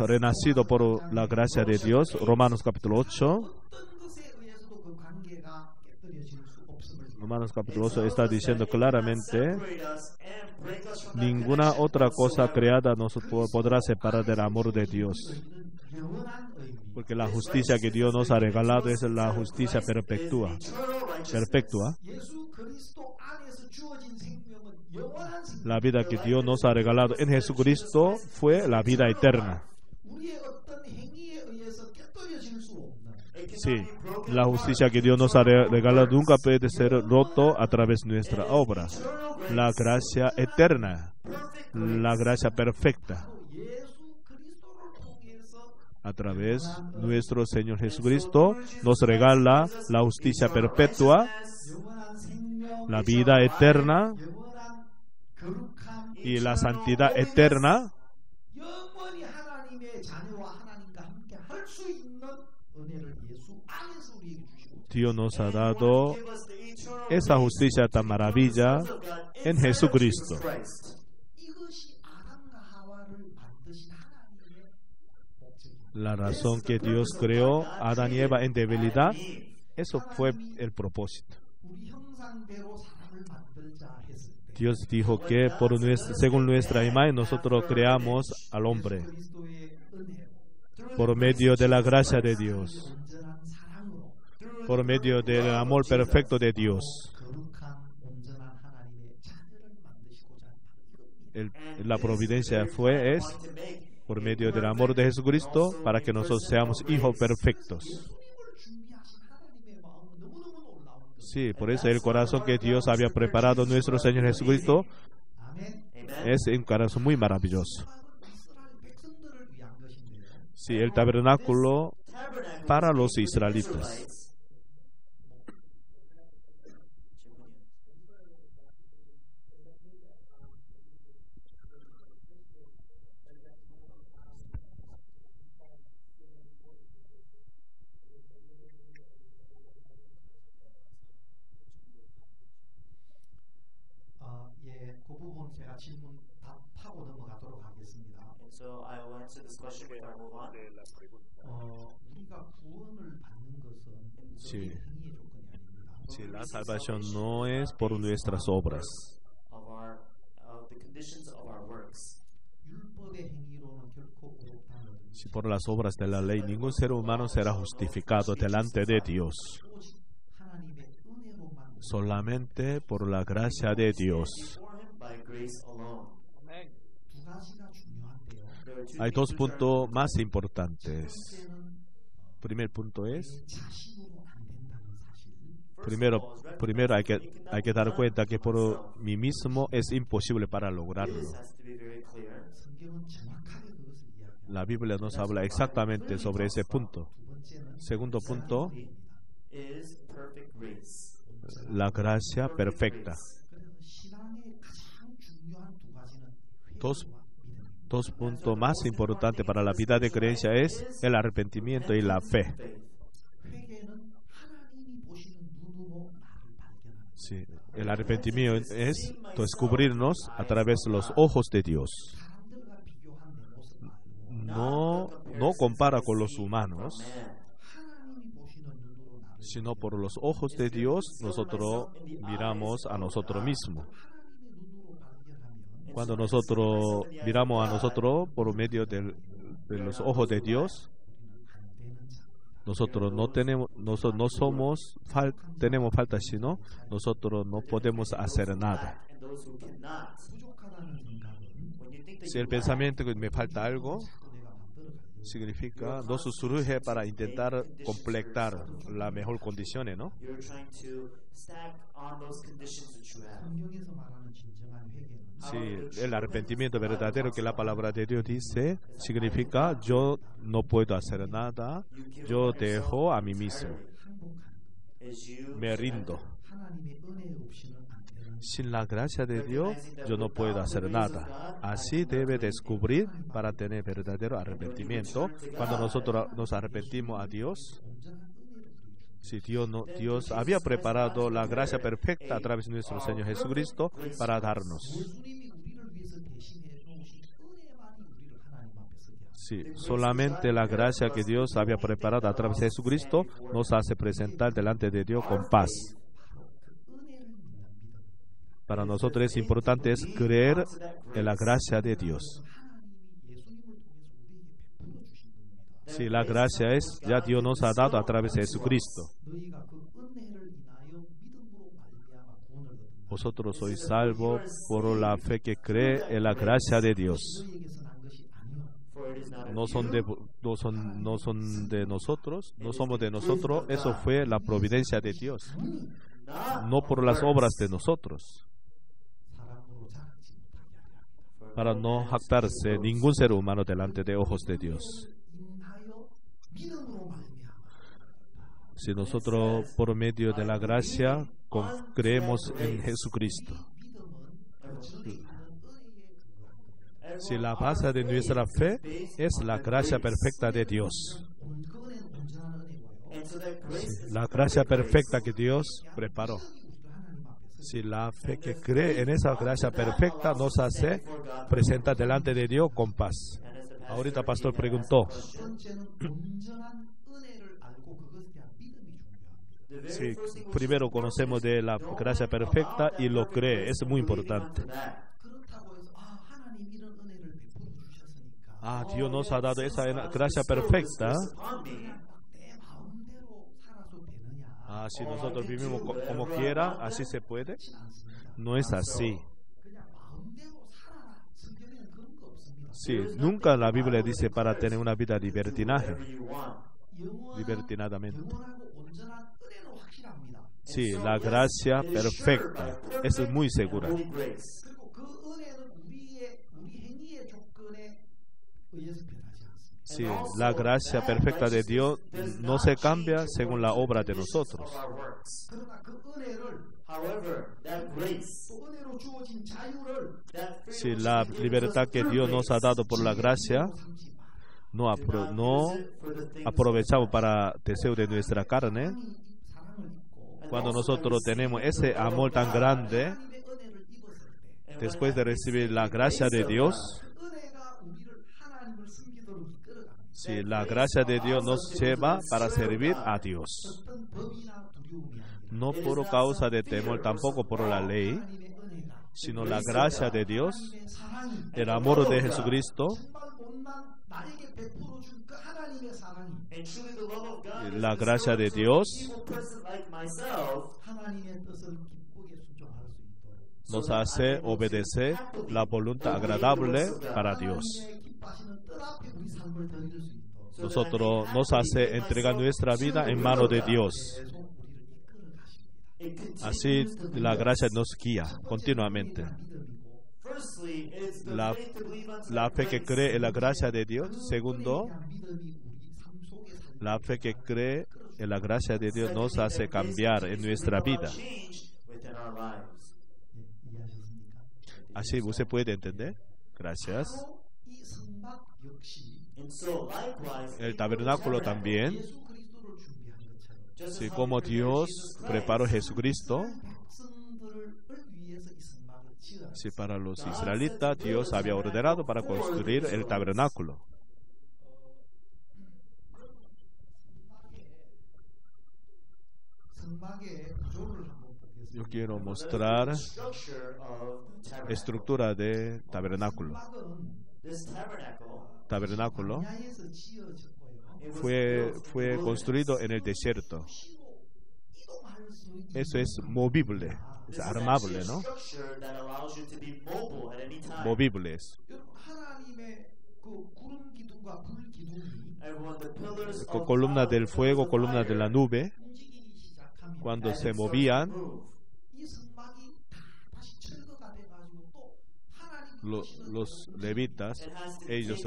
renacidos por la gracia de Dios, Romanos capítulo 8, 어떤 것에 의해서도 그 관계가 깨뜨려질 수 없음을 Romanos capítulo 8 está diciendo claramente, ninguna otra cosa creada nos podrá separar del amor de Dios. 의는 영원한 의미 Porque la justicia que Dios nos ha regalado es la justicia perpetua. 예수 그리스도 안에서 주어진 생명은 영원한 생명 La vida que Dios nos ha regalado en Jesucristo fue la vida eterna. 우리의 어떤 행위에 의해서 깨뜨려질 수 없는 Sí, la justicia que Dios nos ha regalado nunca puede ser roto a través de nuestra obra. La gracia eterna, la gracia perfecta, 예수 그리스도를 통해서 a través de nuestro Señor Jesucristo, nos regala la justicia perpetua, 영원한 생명, la vida eterna 영원한 거룩함, y la santidad eterna. 영원히 하나님의 자녀와 하나님과 함께 할 수 있는 은혜를 예수 안에서 우리에게 주시고 Dios nos ha dado esa justicia tan maravilla en Jesucristo. 이것이 아담과 하와를 만드신 하나님의 목적입니다. La razón que Dios creó a Adán y Eva en debilidad, eso fue el propósito. 우리 형상대로 사람을 만들자 했을 때 Dios dijo que según nuestra imagen nosotros creamos al hombre 그리스도의 은혜로 por medio de la gracia de Dios, 온전한 사랑으로 por medio del amor perfecto de Dios. 거룩한 온전한 하나님의 자녀를 만드시고자 하는 바로 이겁니다. La providencia es por medio del amor de Jesucristo para que nosotros seamos hijos perfectos. 예수님을 준비하신 하나님의 마음은 너무너무 놀라운 것. Sí, por eso el corazón que Dios había preparado nuestro Señor Jesucristo 아멘. es un corazón muy maravilloso. 이스라엘 백성들을 위한 것인데요. Sí, el tabernáculo para los israelitas. 예, 그 부분 제가 질문 답하고 넘어가도록 하겠습니다. And so I will answer this question before I move on. 우리가 구원을 받는 것은 Sí. 우리의 행위의 조건이 아닙니다. Sí, la salvación no es por nuestras obras. Of the conditions of our works. 율법의 행위로는 결코 의롭다는 것을 Si por las obras de la ley ningún ser humano será justificado delante de Dios. 오직 하나님의 은혜로만 Solamente por la gracia de Dios. For him by grace alone. 두 가지가 중요한데요. There are two Hay things dos which are puntos más importantes. 첫째는 Primer punto es, 내 자신으로 안 된다는 사실. primero hay que dar cuenta que por mí mismo es imposible para lograrlo. This has to be very clear. 성경은 정확하게 그것을 이야기합니다. La Biblia nos habla exactamente sobre ese punto. 두 번째는 Segundo punto, Is perfect grace. la gracia perfecta. 그래서 신앙의 가장 중요한 두 가지는 Dos, 회개와 믿음입니다. dos puntos más importantes para la vida de creencia es el arrepentimiento y la fe. 회개는 하나님이 보시는 눈으로 나를 발견하는 Sí, el arrepentimiento es descubrirnos a través de los ojos de Dios. 사람들과 비교한 내 모습 말고 No compara con los humanos, 하나님이 보시는 눈으로 나를 sino por los ojos de Dios nosotros miramos a nosotros mismos. 하나님의 눈으로 발견하면 Cuando nosotros miramos a nosotros por medio de los ojos de Dios, nosotros no tenemos, tenemos falta, sino nosotros no podemos hacer nada. And those who cannot. 부족하다는 생각은 When you think that Si el you lack, pensamiento que me falta algo, 자꾸 내가 만들어 가려고 significa no surge para intentar completar las mejores condiciones, ¿no? you're trying to stack on those conditions that you have. 성경에서 말하는 진정한 회개는 Sí, el arrepentimiento verdadero que la palabra de Dios dice significa yo no puedo hacer nada, yo dejo a mí mismo, 항복하는 겁니다. Is you me rindo. 하나님의 은혜 없이는 안 되는 Sin la gracia de Dios yo no puedo hacer nada. Así debe descubrir para tener verdadero arrepentimiento. Cuando nosotros nos arrepentimos a Dios, 온전한 은혜를 우리에게 줍니다. si Dios había preparado la gracia perfecta a través de nuestro Señor Jesucristo para darnos. 예수님이 우리를 위해서 대신해 놓으신 은혜만이 우리를 하나님 앞에 서게 합니다. Sí, solamente la gracia que Dios había preparado a través de Jesucristo nos hace presentar delante de Dios con paz. 바로 그 은혜를 믿는 믿음입니다. Para nosotros es importante es creer en la gracia de Dios. 하나님이 예수님을 통해서 우리에게 베풀어 주신 겁니다. Sí, la gracia es ya Dios nos ha dado a través de Jesucristo. 너희가 그 은혜를 인하여 믿음으로 말미암아 구원을 얻는다. Vosotros sois salvos por la fe que cree en la gracia de Dios. 너희에게서 난 것이 아니요 For it is no son de nosotros, no somos de nosotros. Eso fue la providencia de Dios, no por las obras de nosotros, para no jactarse ningún ser humano delante de ojos de Dios. Si nosotros por medio de la gracia creemos en Jesucristo, si la base de nuestra fe es la gracia perfecta de Dios, la gracia perfecta que Dios preparó, si la fe que cree en esa gracia perfecta nos hace presentar delante de Dios con paz. Ahorita pastor preguntó, si primero conocemos de la gracia perfecta y lo cree, es muy importante. Dios nos ha dado esa gracia perfecta. Si nosotros vivimos como quiera, así se puede. No es así. Sí, nunca la Biblia dice para tener una vida libertinadamente. Sí, la gracia perfecta es muy segura. Sí, la gracia perfecta de Dios no se cambia según la obra de nosotros. Si la libertad que Dios nos ha dado por la gracia no aprovechamos para deseo de nuestra carne, cuando nosotros tenemos ese amor tan grande, después de recibir la gracia de Dios, si la gracia de Dios nos lleva para servir a Dios, no por causa de temor, tampoco por la ley, sino la gracia de Dios, el amor de Jesucristo, la gracia de Dios nos hace obedecer la voluntad agradable para Dios. Nosotros nos hace entregar nuestra vida en manos de Dios. Así la gracia nos guía continuamente. La fe que cree en la gracia de Dios. Segundo, la fe que cree en la gracia de Dios nos hace cambiar en nuestra vida. Así usted puede entender. Gracias. El tabernáculo también, sí, como Dios preparó a Jesucristo, sí, para los israelitas, Dios había ordenado para construir el tabernáculo. Yo quiero mostrar estructura de tabernáculo. Tabernáculo fue construido en el desierto. Eso es movible, es armable, ¿no? Movibles. Columna del fuego, columna de la nube, cuando se movían, los levitas, ellos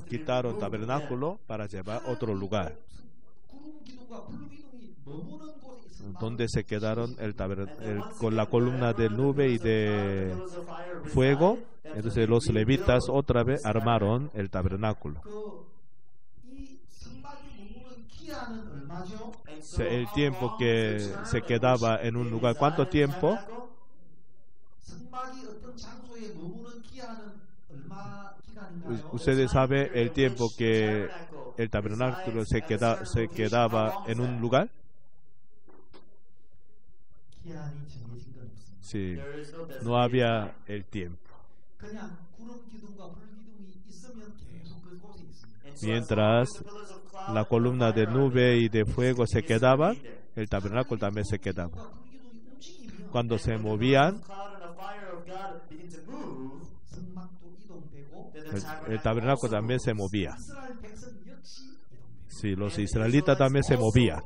quitaron tabernáculo para llevar a otro lugar, donde se quedaron con la columna de nube y de fuego. Entonces los levitas otra vez armaron el tabernáculo. El tiempo que se quedaba en un lugar, ¿cuánto tiempo? Ustedes saben el tiempo que el tabernáculo se quedaba en un lugar. Sí, no había el tiempo. Mientras la columna de nube y de fuego se quedaba, el tabernáculo también se quedaba. Cuando se movían, el tabernáculo también se movía. 이스라엘 백성 역시 이동돼요. Sí, los israelitas también se movían.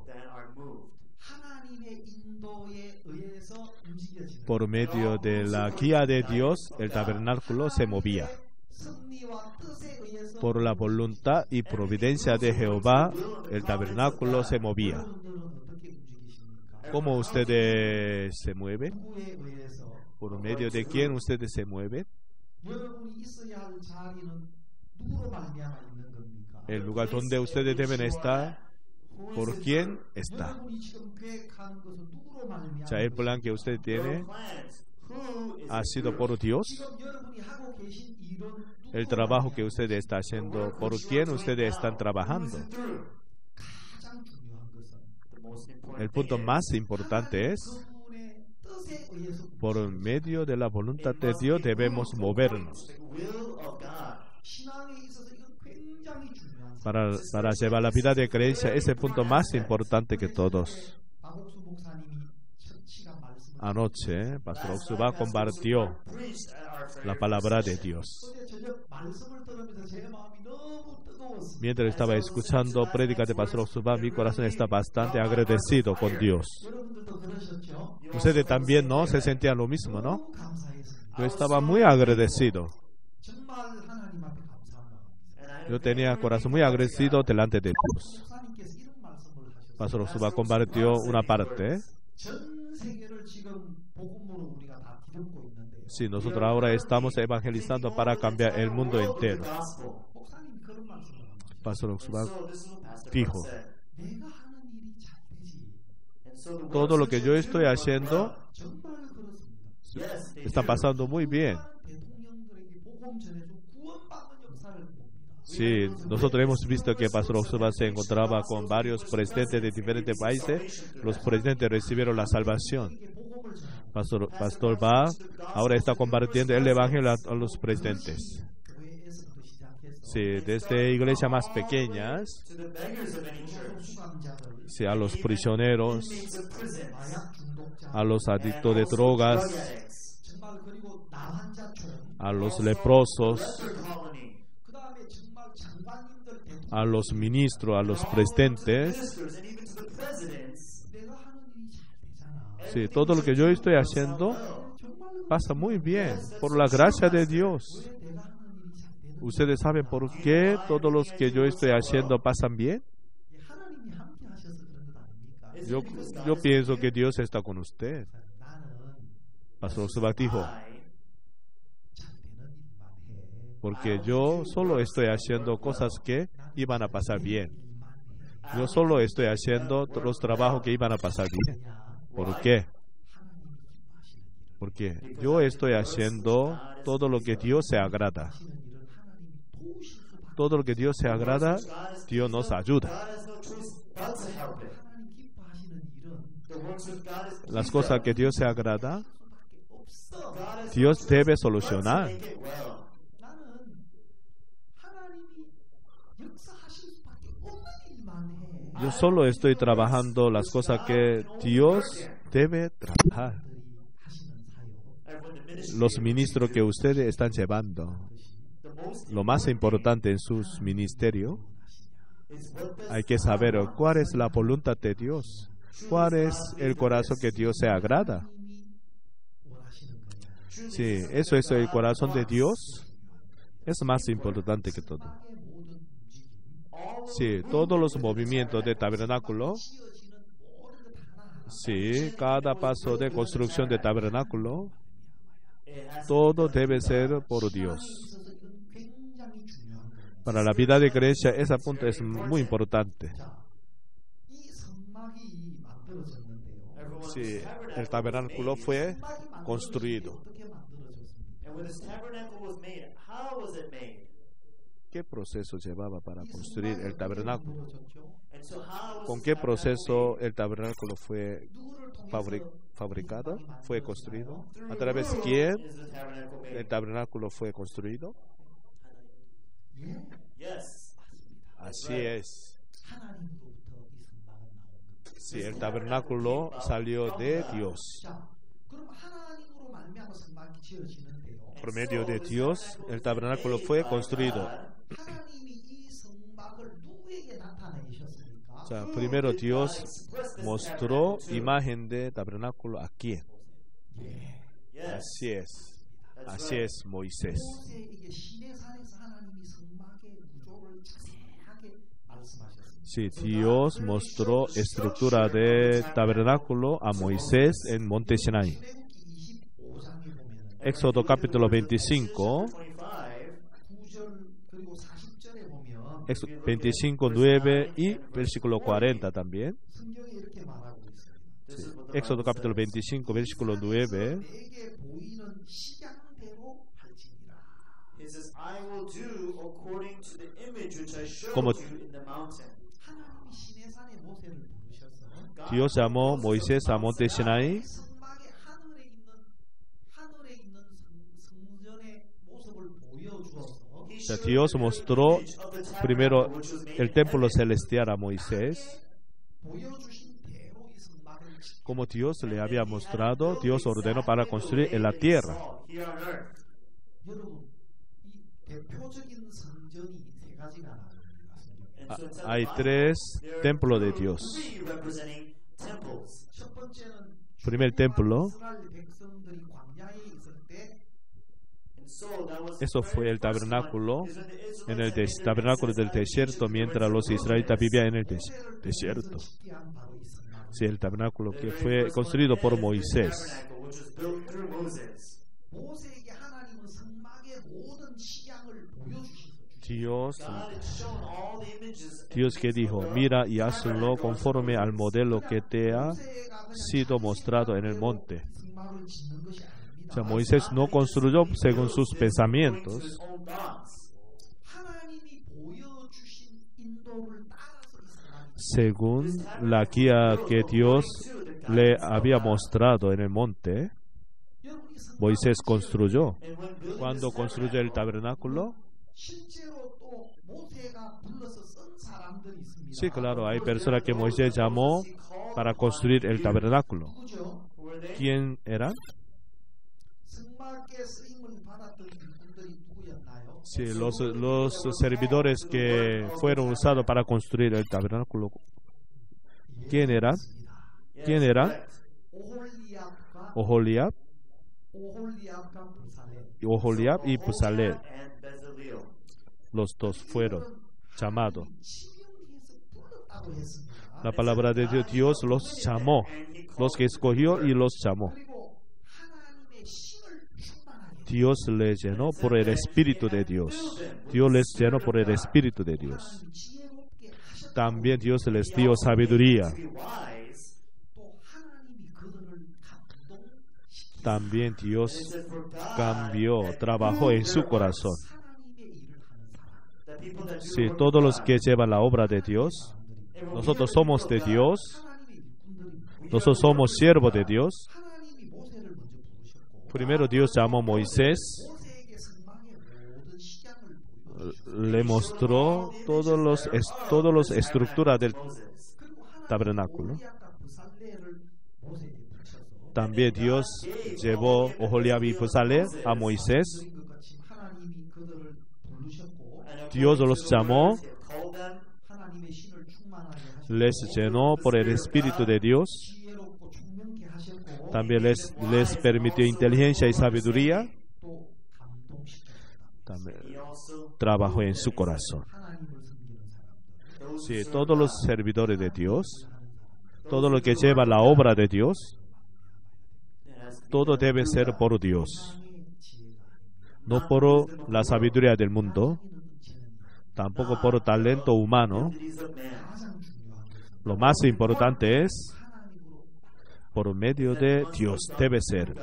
하나님의 인도에 의해서 움직여지는 Por medio de la guía de Dios, el tabernáculo se movía. 섭리와 뜻에 의해서 Por la voluntad y providencia de Jehová, el tabernáculo se movía. 여러분들은 어떻게 움직이십니까? ¿Cómo ustedes se mueven? 누구에 의해서 ¿Por medio de quién ustedes se mueven? 여러분이 있어야 할 자리는 누구로 말미암아 있는 겁니까? El lugar donde ustedes deben estar, ¿por quién está? 여러분이 지금 계획하는 것은 누구로 말미암아? Ya el plan que usted tiene ha sido por Dios. 지금 여러분이 하고 계신 일은 El trabajo que ustedes están haciendo, ¿por quién ustedes están trabajando? 가장 중요한 것은 El punto más importante es, 그분의 뜻에 의해서 por medio de la voluntad de Dios debemos movernos. 신앙에 있어서 이건 굉장히 중요한 Para llevar la vida de creencia es el punto más importante que todos. 박옥수 목사님이 첫 시간 말씀을 Anoche, Pastor Oksuba compartió la palabra de Dios. 근데 저녁 말씀을 들으면서 제 마음이 너무 뜨거웠어요. Mientras estaba escuchando prédica de Pastor Oksuba, mi corazón está bastante agradecido con Dios. 여러분들도 그러셨죠? Ustedes también, ¿no? Se sentían lo mismo, ¿no? 너무 감사했습니다. Yo estaba muy agradecido. 정말 하나님 앞에 감사한 마음입니다. Yo tenía corazón muy agradecido delante de Dios. 목사님께서 이런 말씀을 하셨어요. Pastor Oksuba compartió una parte. 전 세계를 지금 복음으로 우리가 다 뒤덮고 있는데요. Sí, nosotros ahora estamos evangelizando para cambiar el mundo entero. 목사님 그런 말씀을 하셨어요. Pastor Oksuba dijo, 내가 하는 일이 잘 되지. todo lo que yo estoy haciendo 정말 그렇습니다. está pasando muy bien. 대통령들에게 복음 전해서 구원받는 역사를 봅니다. Sí, nosotros hemos visto que Pastor Oksuba se encontraba con varios presidentes de diferentes países. Los presidentes recibieron la salvación. 이게 복음을 전하고 Pastor Ba ahora está compartiendo el evangelio a los presidentes. 교회에서부터 시작해서 Sí, desde iglesias más pequeñas, 수감자들, sí, a los prisioneros, 마약 중독자, a los adictos de drogas, 정말 그리고 나환자촌, a los leprosos, 그 다음에 정말 장관님들 대통령, a los ministros, a los presidentes. 내가 하는 일이 잘 되잖아. Sí, todo lo que yo estoy haciendo 정말 pasa muy bien, por la gracia de Dios. 왜 내가 하는 일이 잘 되는 ¿Ustedes saben por qué todos los que yo estoy haciendo pasan bien? 게 하나님이 함께 하셔서 그런 것 아닙니까? Yo pienso que Dios está con usted. 나는 Pastor Oksuba dijo, 잘 되는 일만 해. porque yo solo estoy haciendo cosas que iban a pasar bien. 일만 해. Yo solo estoy haciendo los trabajos que iban a pasar bien. ¿Por qué? 하나님이 기뻐하시는 일을 Porque yo estoy haciendo todo lo que Dios se agrada. 하시는 일은 하나님이 도우실 수밖에 Todo lo que Dios se agrada, Dios nos ayuda. 하나님 기뻐하시는 일은 Las cosas que Dios se agrada, 없어. Dios debe solucionar. 나는 하나님이 역사하실 수밖에 없는 일만 해. Yo solo estoy trabajando las cosas que Dios debe trabajar. 하시는 사역. Los ministros que ustedes están llevando, lo más importante en sus ministerios, hay que saber cuál es la voluntad de Dios, cuál es el corazón que Dios se agrada. 원하시는 거냐. Sí, eso es el corazón de Dios, es más importante que todo. 땅의 모든 움직임, Sí, todos los movimientos de tabernáculo, 지어지는 모든 것 하나하나 sí, cada paso de construcción de tabernáculo, todo debe ser por Dios. 있어서 이건 굉장히 중요한 겁니다. Para la vida de creencia, ese punto es muy importante. 자, 이 성막이 만들어졌는데요. Sí, el tabernáculo fue construido. 어떻게 만들어졌습니까? And when this tabernacle was made, how was it made? ¿Qué proceso llevaba para 이 construir 성막이 el 어떻게 tabernáculo? 만들어졌죠? And so how was ¿Con this qué tabernacle proceso el tabernáculo fue 누구를 통해서 fabricado? 이 성막이 ¿Fue 만들어졌나요? construido? Through ¿A través de whom quién is the tabernacle made? el tabernáculo fue construido? 예, Yes. Así es. 하나님으로부터 이 성막은 나온 겁니다. Sí, el tabernáculo salió de Dios. 자, 그럼 하나님으로 말미암아 성막이 지어지는데요. Por medio de Dios, el tabernáculo fue construido. 하나님이 이 성막을 누구에게 나타내셨습니까? O sea, primero Dios mostró imagen de tabernáculo a quién. Así es Moisés. 모세에게 시내산에서 하나님이 성막의 구조를 자세하게 말씀하셨습니다. Sí, Dios mostró estructura de tabernáculo a Moisés en Monte Sinai. 출애굽기 25장에 보면은 Éxodo capítulo 25, 9절 그리고 40절에 보면 25, 9 y versículo 40 también. 성경에 이렇게 말하고 있습니다. Éxodo capítulo 25, versículo 9. 내게 보이는 식양대로 할지니라. He says, I will do according to the image which I showed Como- you in the mountain. 하나님이 시내산에 모세를 부르셔서 Dios llamó a Moisés a Monte Sinai. 성막의 하늘에 있는 성전의 모습을 보여주어서 He O sea, showed Dios the mostró image of the primero tabernacle, which was made el in templo heaven. celestial a Moisés. 보여주신 대로 이 성막을 Como Dios le había mostrado, Dios ordenó para construir en la tierra. Here on earth. 여러분 이 대표적인 성전이 세 가지가 나옵니다. 성경에. And so in chapter Hay five, tres there templos de are Dios. three representing temples. 첫 번째는 Primer templo. 이스라엘 백성들이 광야에 있을 때 And so that was Eso the fue el very first tabernáculo one, is when the Israelites en el had made their tabernáculo del exodus out of desierto Egypt, mientras los they were in the israelitas wilderness. vivían en el 모세를 desierto. 통해서 짓게 한 바로 이 성막. Sí, el tabernáculo The que very fue first one construido por is the Moisés. tabernacle, which was built through Moses. 모세에게 하나님은 성막의 모든 식양을 보여주셨어요. Dios, God had shown all the images Dios que dijo, mira y hazlo conforme al modelo que te ha sido mostrado en el monte. 성막을 짓는 것이 O sea, 아닙니다. Moisés no construyó según sus pensamientos, 하나님이 보여주신 인도를 따라서 이 성막을 según la guía que Dios le había mostrado en el monte. 여러분 이 성막을 Moisés construyó. And when building Cuando this construyó el tabernacle, tabernáculo, 실제로 또 모세가 불러서 쓴 사람들이 있습니다. sí, claro, hay personas que Moisés llamó para construir el tabernáculo. 누구죠? were they? ¿Quién eran? 성막에 쓰임을 받았던 분들이 누구였나요? Sí, los servidores que fueron usados para construir el tabernáculo. ¿Quién eran? Yes, ¿Quién eran? correct. 오홀리압과 Oholiab, 부살렐. Oholiab y Bezalel. And Bezaleel. Los dos fueron llamados. 지명해서 불렀다고 했습니다. La palabra de Dios los llamó, los que escogió y los llamó. 그리고 하나님의 신을 충만하게 Dios les llenó por el Espíritu de Dios. Dios les llenó por el Espíritu de Dios. 하나님이 지혜롭게 하셨고 También Dios les dio sabiduría. To be wise, 또 하나님이 그들을 감동시키고 También Dios it said, for God, cambió, that trabajó en su their corazón. 하나님의 일을 하는 사람. the people that do Sí, the work of todos los God. que llevan la obra de Dios, And when nosotros we are the somos people de of God, Dios, 하나님의 일꾼들이 nosotros somos siervos de Dios. 하나님이 모세를 먼저 부르셨고 Primero Dios llamó a Moisés, 모세에게 성막의 모든 식양을 보여주셨고 le mostró todos los estructuras del Moses. 그리고 하나님이 tabernáculo. 오홀리압과 부살렐을 모세에게 붙여서 También Dios llevó Oholiab y Bezalel a Moisés. 그린 것 같이 하나님이 그들을 부르셨고 And Dios according los to the llamó, words, he had called them, 하나님의 신을 충만하게 하셨고 les llenó por el Espíritu de Dios. 지혜롭고 총명케 하셨고 También les permitió inteligencia y sabiduría. 또 감동시켰다. También he also trabajó en su corazón. 하나님을 섬기는 사람들, those who Sí, serve todos los God, servidores de Dios, 하는 사람들, todo lo que lleva la obra de Dios, it has to be todo done debe through ser God. por Dios, 세상의 지혜가 아닙니다. no por la sabiduría del mundo, 하나님은 재능이 tampoco por talento humano. Abilities of man. 가장 중요한 것은 Lo más importante es 하나님으로 por medio de Dios, debe ser God.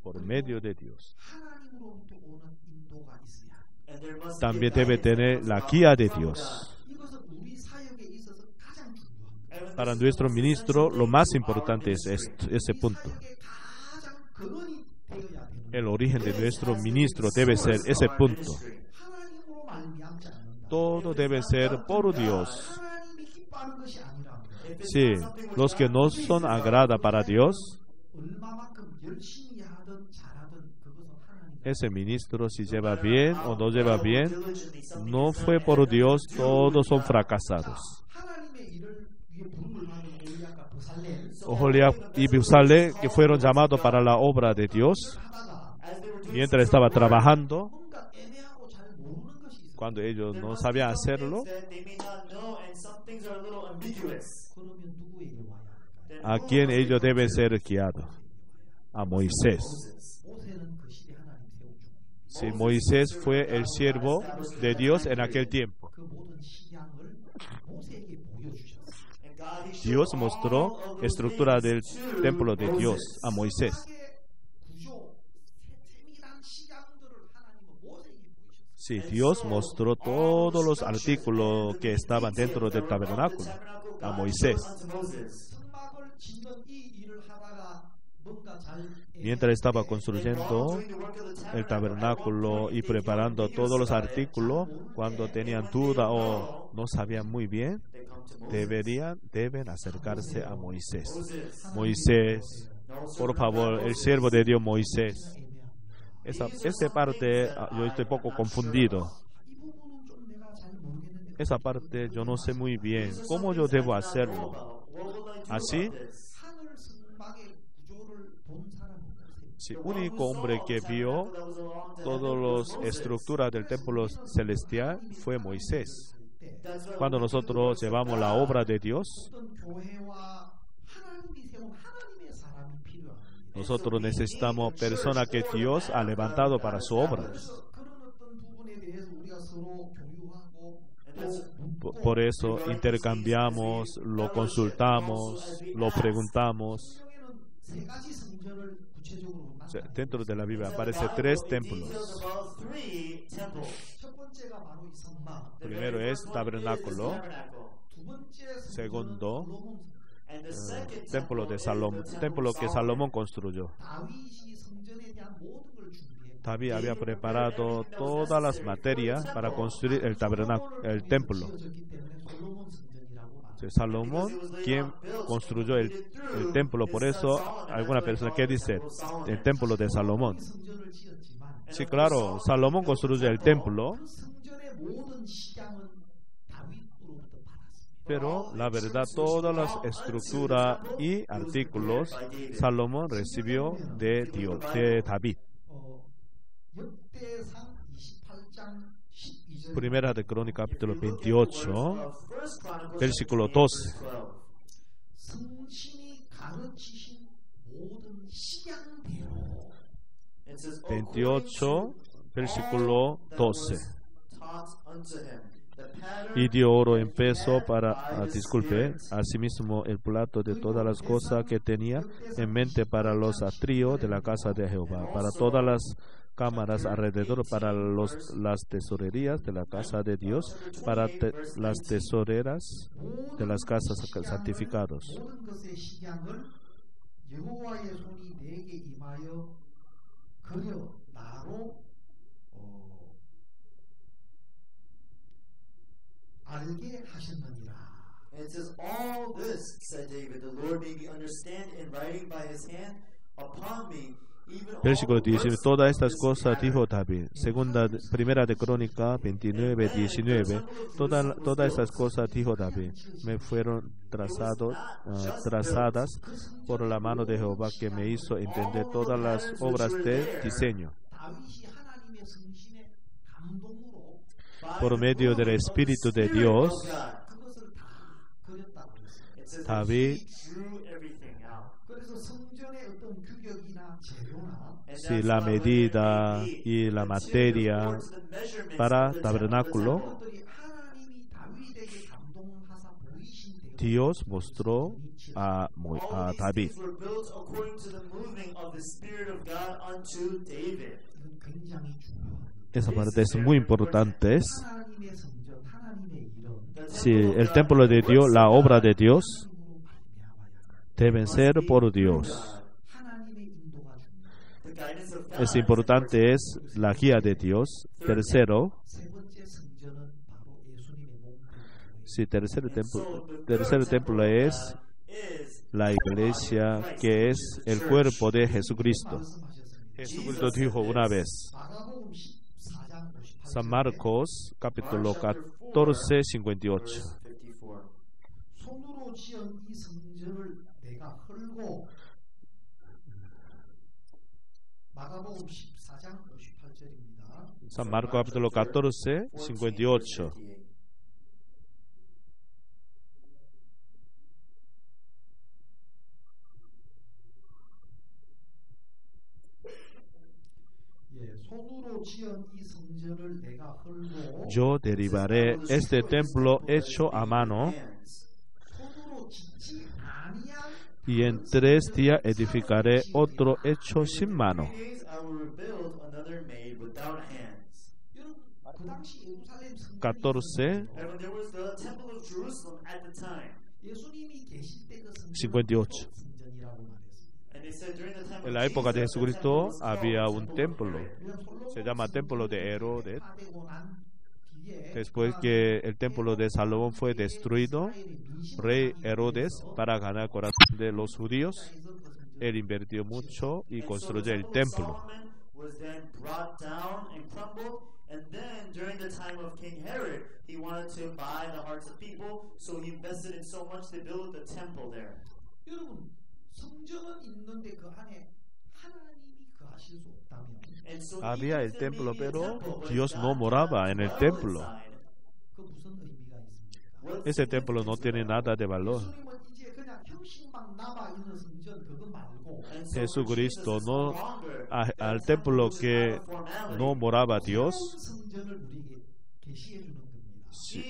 por medio de Dios. 하나님으로부터 오는 인도가 있어야 합니다. And there must También be a debe guidance tener that la comes guía de from Dios. God. 이것은 우리 사역에 있어서 가장 중요한 거예요. And Para this nuestro is ministro, lo essential más to our importante es ministry. ese 우리 punto. 사역의 가장 근원이 되어야 되는 El 거예요. origen de nuestro ministro debe ser ese punto. 하나님으로 말미암지 않는다. Todo debe ser por Dios. 하나님이 기뻐하는 것이 아니라 Sí, los que no son agrada para Dios, 얼마만큼 열심히 하든 잘하든 그것은 하나님과 ese ministro, si lleva bien o no lleva bien, no fue por Dios, todos son fracasados. Oholiab y Besaleel, que fueron llamados para la obra de Dios, mientras estaba trabajando, cuando ellos no sabían hacerlo, ¿a quién ellos deben ser guiados? A Moisés. Sí, Moisés fue el siervo de Dios en aquel tiempo. Dios mostró la estructura del templo de Dios a Moisés. Sí, Dios mostró todos los artículos que estaban dentro del tabernáculo a Moisés. Mientras estaba construyendo el tabernáculo y preparando todos los artículos, cuando tenían duda o no sabían muy bien, deben acercarse a Moisés. Moisés, por favor, el siervo de Dios Moisés. Esa parte yo estoy poco confundido. Esa parte yo no sé muy bien. ¿Cómo yo debo hacerlo? ¿Así? Sí, único hombre que vio todas las estructuras del templo celestial fue Moisés. Cuando nosotros llevamos la obra de Dios, nosotros necesitamos personas que Dios ha levantado para su obra. Por eso intercambiamos, lo consultamos, lo preguntamos. Dentro de la Biblia aparecen 3 templos. Primero es tabernáculo. Segundo, templo de Salomón, templo que Salomón construyó. David había preparado todas las materias para construir el tabernáculo, el templo. Salomón, quien construyó el templo, por eso alguna persona que dice el templo de Salomón. Sí, claro, Salomón construyó el templo, pero la verdad, todas las estructuras y artículos Salomón recibió de Dios, de David. Primera de Crónicas, capítulo 28, versículo 12. 28, versículo 12. Y dio oro en peso para, asimismo el plato de todas las cosas que tenía en mente para los atrios de la casa de Jehová, para todas las cámaras alrededor, para las tesorerías de la casa de Dios, para las tesoreras de las casas santificadas. And it says, all this, said David, the Lord made me understand in writing by his hand upon me. Versículo 19. Todas estas cosas dijo David. Primera de Crónica 29, 19. Todas estas cosas dijo David. Me fueron trazadas por la mano de Jehová, que me hizo entender todas las obras de diseño. Por medio del Espíritu de Dios, David, la medida y la materia para tabernáculo, Dios mostró a David. Esa parte es muy importante. Si el templo de Dios, la obra de Dios, deben ser por Dios. Es importante es la guía de Dios. Tercero, tercer templo es la iglesia, que es el cuerpo de Jesucristo. Jesucristo dijo una vez, 마가복음 14장 58절 San Marcos capítulo 14, 58. 손으로 지은 이 성전을 내가 헐고 마가복음 14장 58절입니다. San Marcos capítulo 14, 58. 손으로 지은 이 성전을 내가 헐고 Yo derribaré este templo hecho a mano 손으로 짓지 아니한 y en 3 días edificaré otro hecho sin mano. 여러분 그 당시 예루살렘 성전이 14, 예수님이 계실 때 그 성전은 58. 성전이라고 말했습니다. En la época de Jesucristo había un templo, se llama Templo de Herodes. Después que el templo de Salomón fue destruido, rey Herodes, para ganar el corazón de los judíos, él invirtió mucho y construyó el templo. And then, during the time of King Herod, he wanted to buy the hearts of people, so he invested in so much to build the temple there. 여러분 성전은 있는데 그 안에 하나님이 거하실 수 없다면 And so Había even el if there templo, may be a pero temple, but Dios God no moraba cannot en el dwell templo. inside. 그 무슨 의미가 있습니까? What Ese templo no tiene nada de valor. 예수님은 이제 그냥 형식만 남아 있는 성전 그거 말고 And so for Jesucristo Jesus, no, it's no longer al that templo was que not a formality. no moraba Dios, 새로운 성전을 우리에게 계시해 주는 겁니다.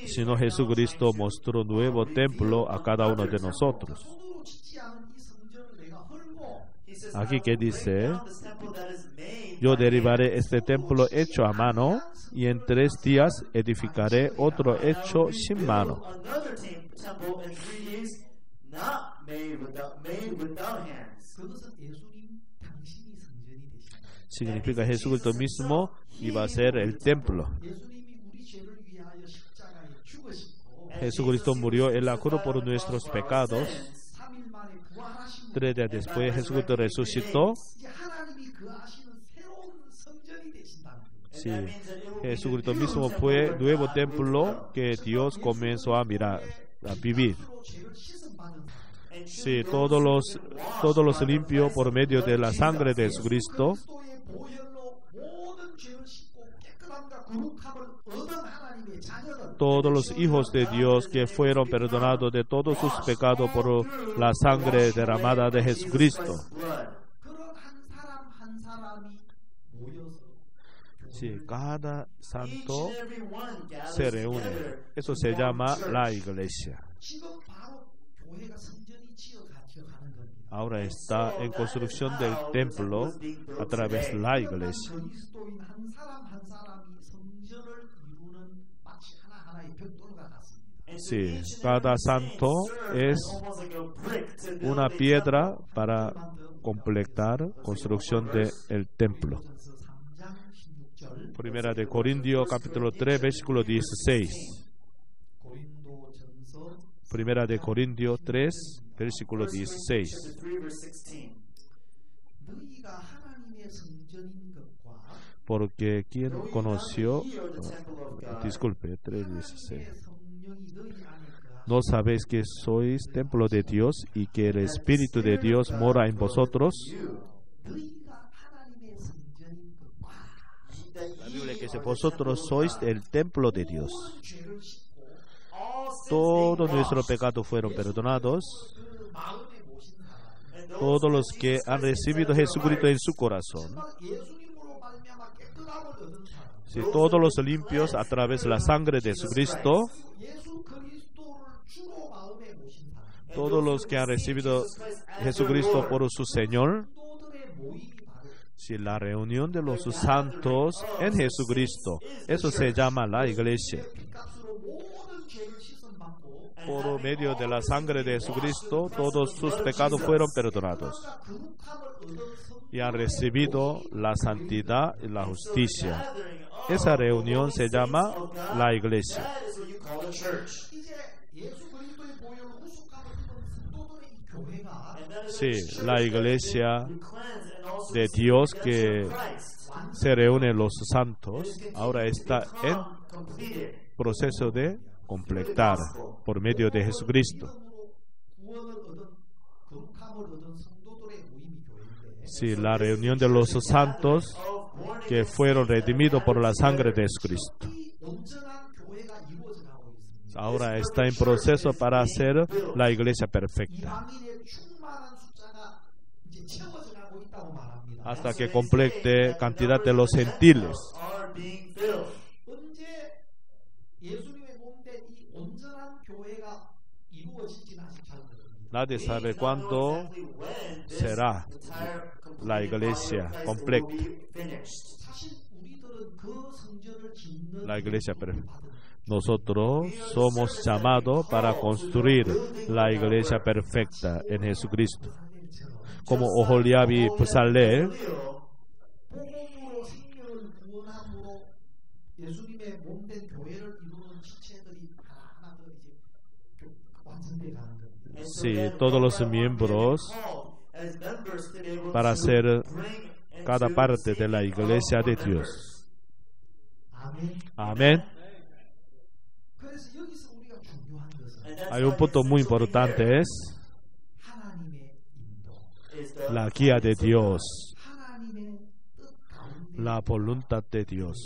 sino Jesucristo mostró nuevo templo a cada uno de nosotros. 손으로 짓지 않은 이 성전을 내가 헐고 He says, Aquí I que will break dice, down this temple that is made yo by derribaré este templo hecho a mano y en 3 días edificaré otro hecho sin mano. another temple in 3 days, not made without hands. 그것은 예수님 당신이 성전이 되신다. Significa Jesucristo mismo iba a ser el templo. 예수님이 우리 죄를 위하여 십자가에 죽으시고 Jesucristo murió en la cruz por nuestros pecados. 3일 만에 부활하신 3 días después Jesucristo resucitó. 이제 하나님이 거하시는 새로운 성전이 되신다는 거예요. Sí, Jesucristo mismo fue el nuevo templo que Dios comenzó a mirar, a vivir. 죄를 씻음 받은 사람. Sí, todos los limpios por medio de la sangre de Jesucristo. 그리스도의 보혈로 모든 죄를 씻고 깨끗함과 거룩함을 얻은 하나님의 자녀들. Todos los hijos de Dios que fueron perdonados de todos sus pecados por la sangre derramada de Jesucristo. 그런 한 사람 한 사람이 모여서 Sí, cada santo Each and every one gathers se reúne. together Eso to se form llama church. la iglesia. 지금 바로 교회가 성전이 지어가는 겁니다. Ahora está en construcción del templo a través de la iglesia. 그리스도인 한 사람 한 사람이 성전을 이루는 마치 하나하나의 벽돌과 같습니다. And so Sí, each and cada every saint santo serves es almost like a brick to build una a piedra temple. para completar construcción del templo. 고린도전서 3장 16절. Primera de Corintios capítulo 3 versículo 16. 고린도전서 Primera de Corintios 3 versículo 16. Chapter 3, verse 16. 너희가 하나님의 성전인 것과 Porque quien conoció, Ye are the temple of God. disculpe, 3:16. 하나님의 성령이 너희 안에 거하시고 ¿No sabéis que sois templo de Dios y que el Espíritu de Dios mora en vosotros? 너희가 하나님의 성전인 것과 La Biblia dice, vosotros sois el templo de Dios. 모든 죄를 씻고 All sins Todos being nuestros washed, pecados fueron perdonados. 그 마음에 모신 사람 and those Todos los that que Jesus han Christ has recibido set in their Jesucristo en hearts, su corazón. 정말 예수님으로 말미암아 깨끗함을 얻은 사람 Sí, todos los limpios a través de la sangre de Jesucristo. 예수 그리스도를 주로 마음에 모신 사람 Todos los que han recibido Jesucristo por su Señor. 성도들의 모임이 바로 Si la reunión de los santos en Jesucristo, eso se llama la iglesia. 값으로 모든 죄를 씻음 받고 Por medio de la sangre de Jesucristo, todos sus pecados fueron perdonados 거룩함을 얻은 y han recibido la santidad y la justicia. gathering of Esa reunión se llama la iglesia. that is what you call a church. 이제 예수 그리스도의 보혈로 후속함을 입은 성도들의 이 교회가 And that is Sí, a church la that has iglesia been cleansed and de Dios que se reúnen los santos, ahora está en proceso de completar por medio de Jesucristo. Sí, la reunión de los santos que fueron redimidos por la sangre de Jesucristo. Ahora está en proceso para hacer la iglesia perfecta, hasta que complete cantidad de los gentiles. Nadie sabe cuándo será la iglesia completa, la iglesia perfecta. Nosotros somos llamados para construir la iglesia perfecta en Jesucristo. Como Oholiab y Bezalel, sí, todos los miembros para hacer cada parte de la iglesia de Dios. Amén. Hay un punto muy importante, es la guía de Dios, la voluntad de Dios.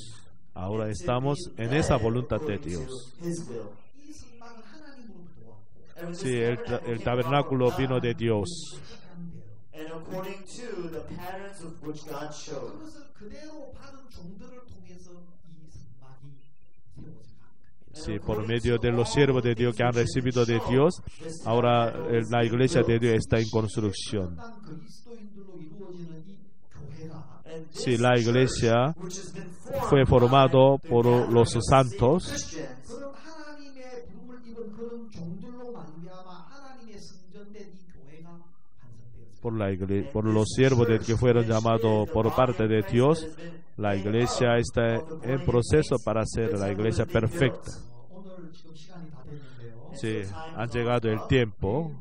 Ahora estamos en esa voluntad de Dios. Sí, el tabernáculo vino de Dios. Sí, por medio de los siervos de Dios que han recibido de Dios, ahora la iglesia de Dios está en construcción. Sí, la iglesia fue formada por los santos. Por los siervos de que fueron llamados por parte de Dios, la iglesia está en proceso para ser la iglesia perfecta. Sí, ha llegado el tiempo.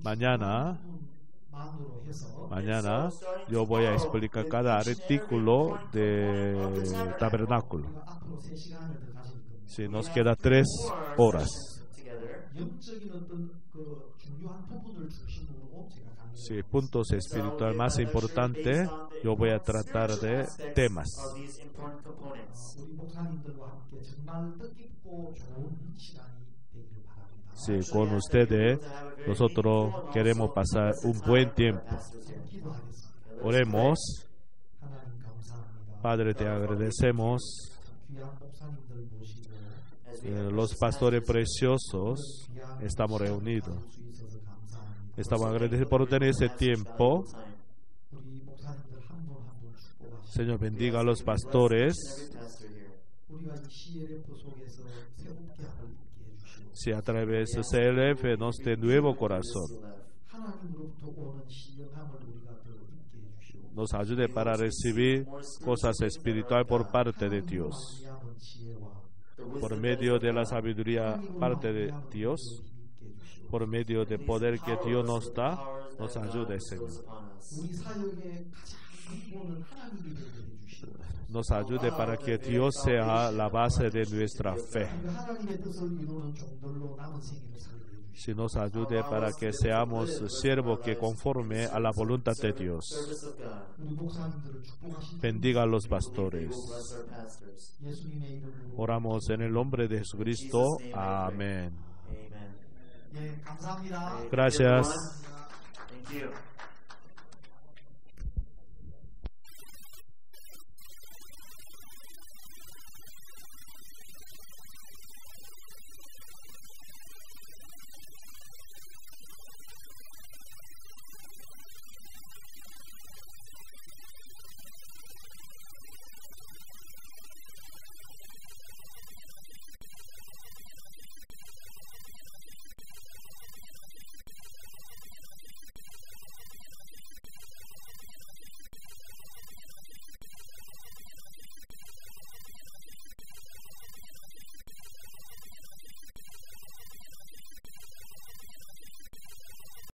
Mañana yo voy a explicar cada artículo del tabernáculo. Sí, nos queda 3 horas. Sí, puntos espirituales más importantes, yo voy a tratar de temas. Sí, con ustedes nosotros queremos pasar un buen tiempo. Oremos. Padre, te agradecemos. Los pastores preciosos estamos reunidos. Estamos agradecidos por tener ese tiempo. Señor, bendiga a los pastores. Si a través de CLF nos dé nuevo corazón, nos ayude para recibir cosas espirituales por parte de Dios. Por medio de la sabiduría parte de Dios, por medio del poder que Dios nos da, nos ayude, Señor. Nos ayude para que Dios sea la base de nuestra fe. Si nos ayude para que seamos siervos que conforme a la voluntad de Dios. Bendiga a los pastores. Oramos en el nombre de Jesucristo. Amén. Gracias.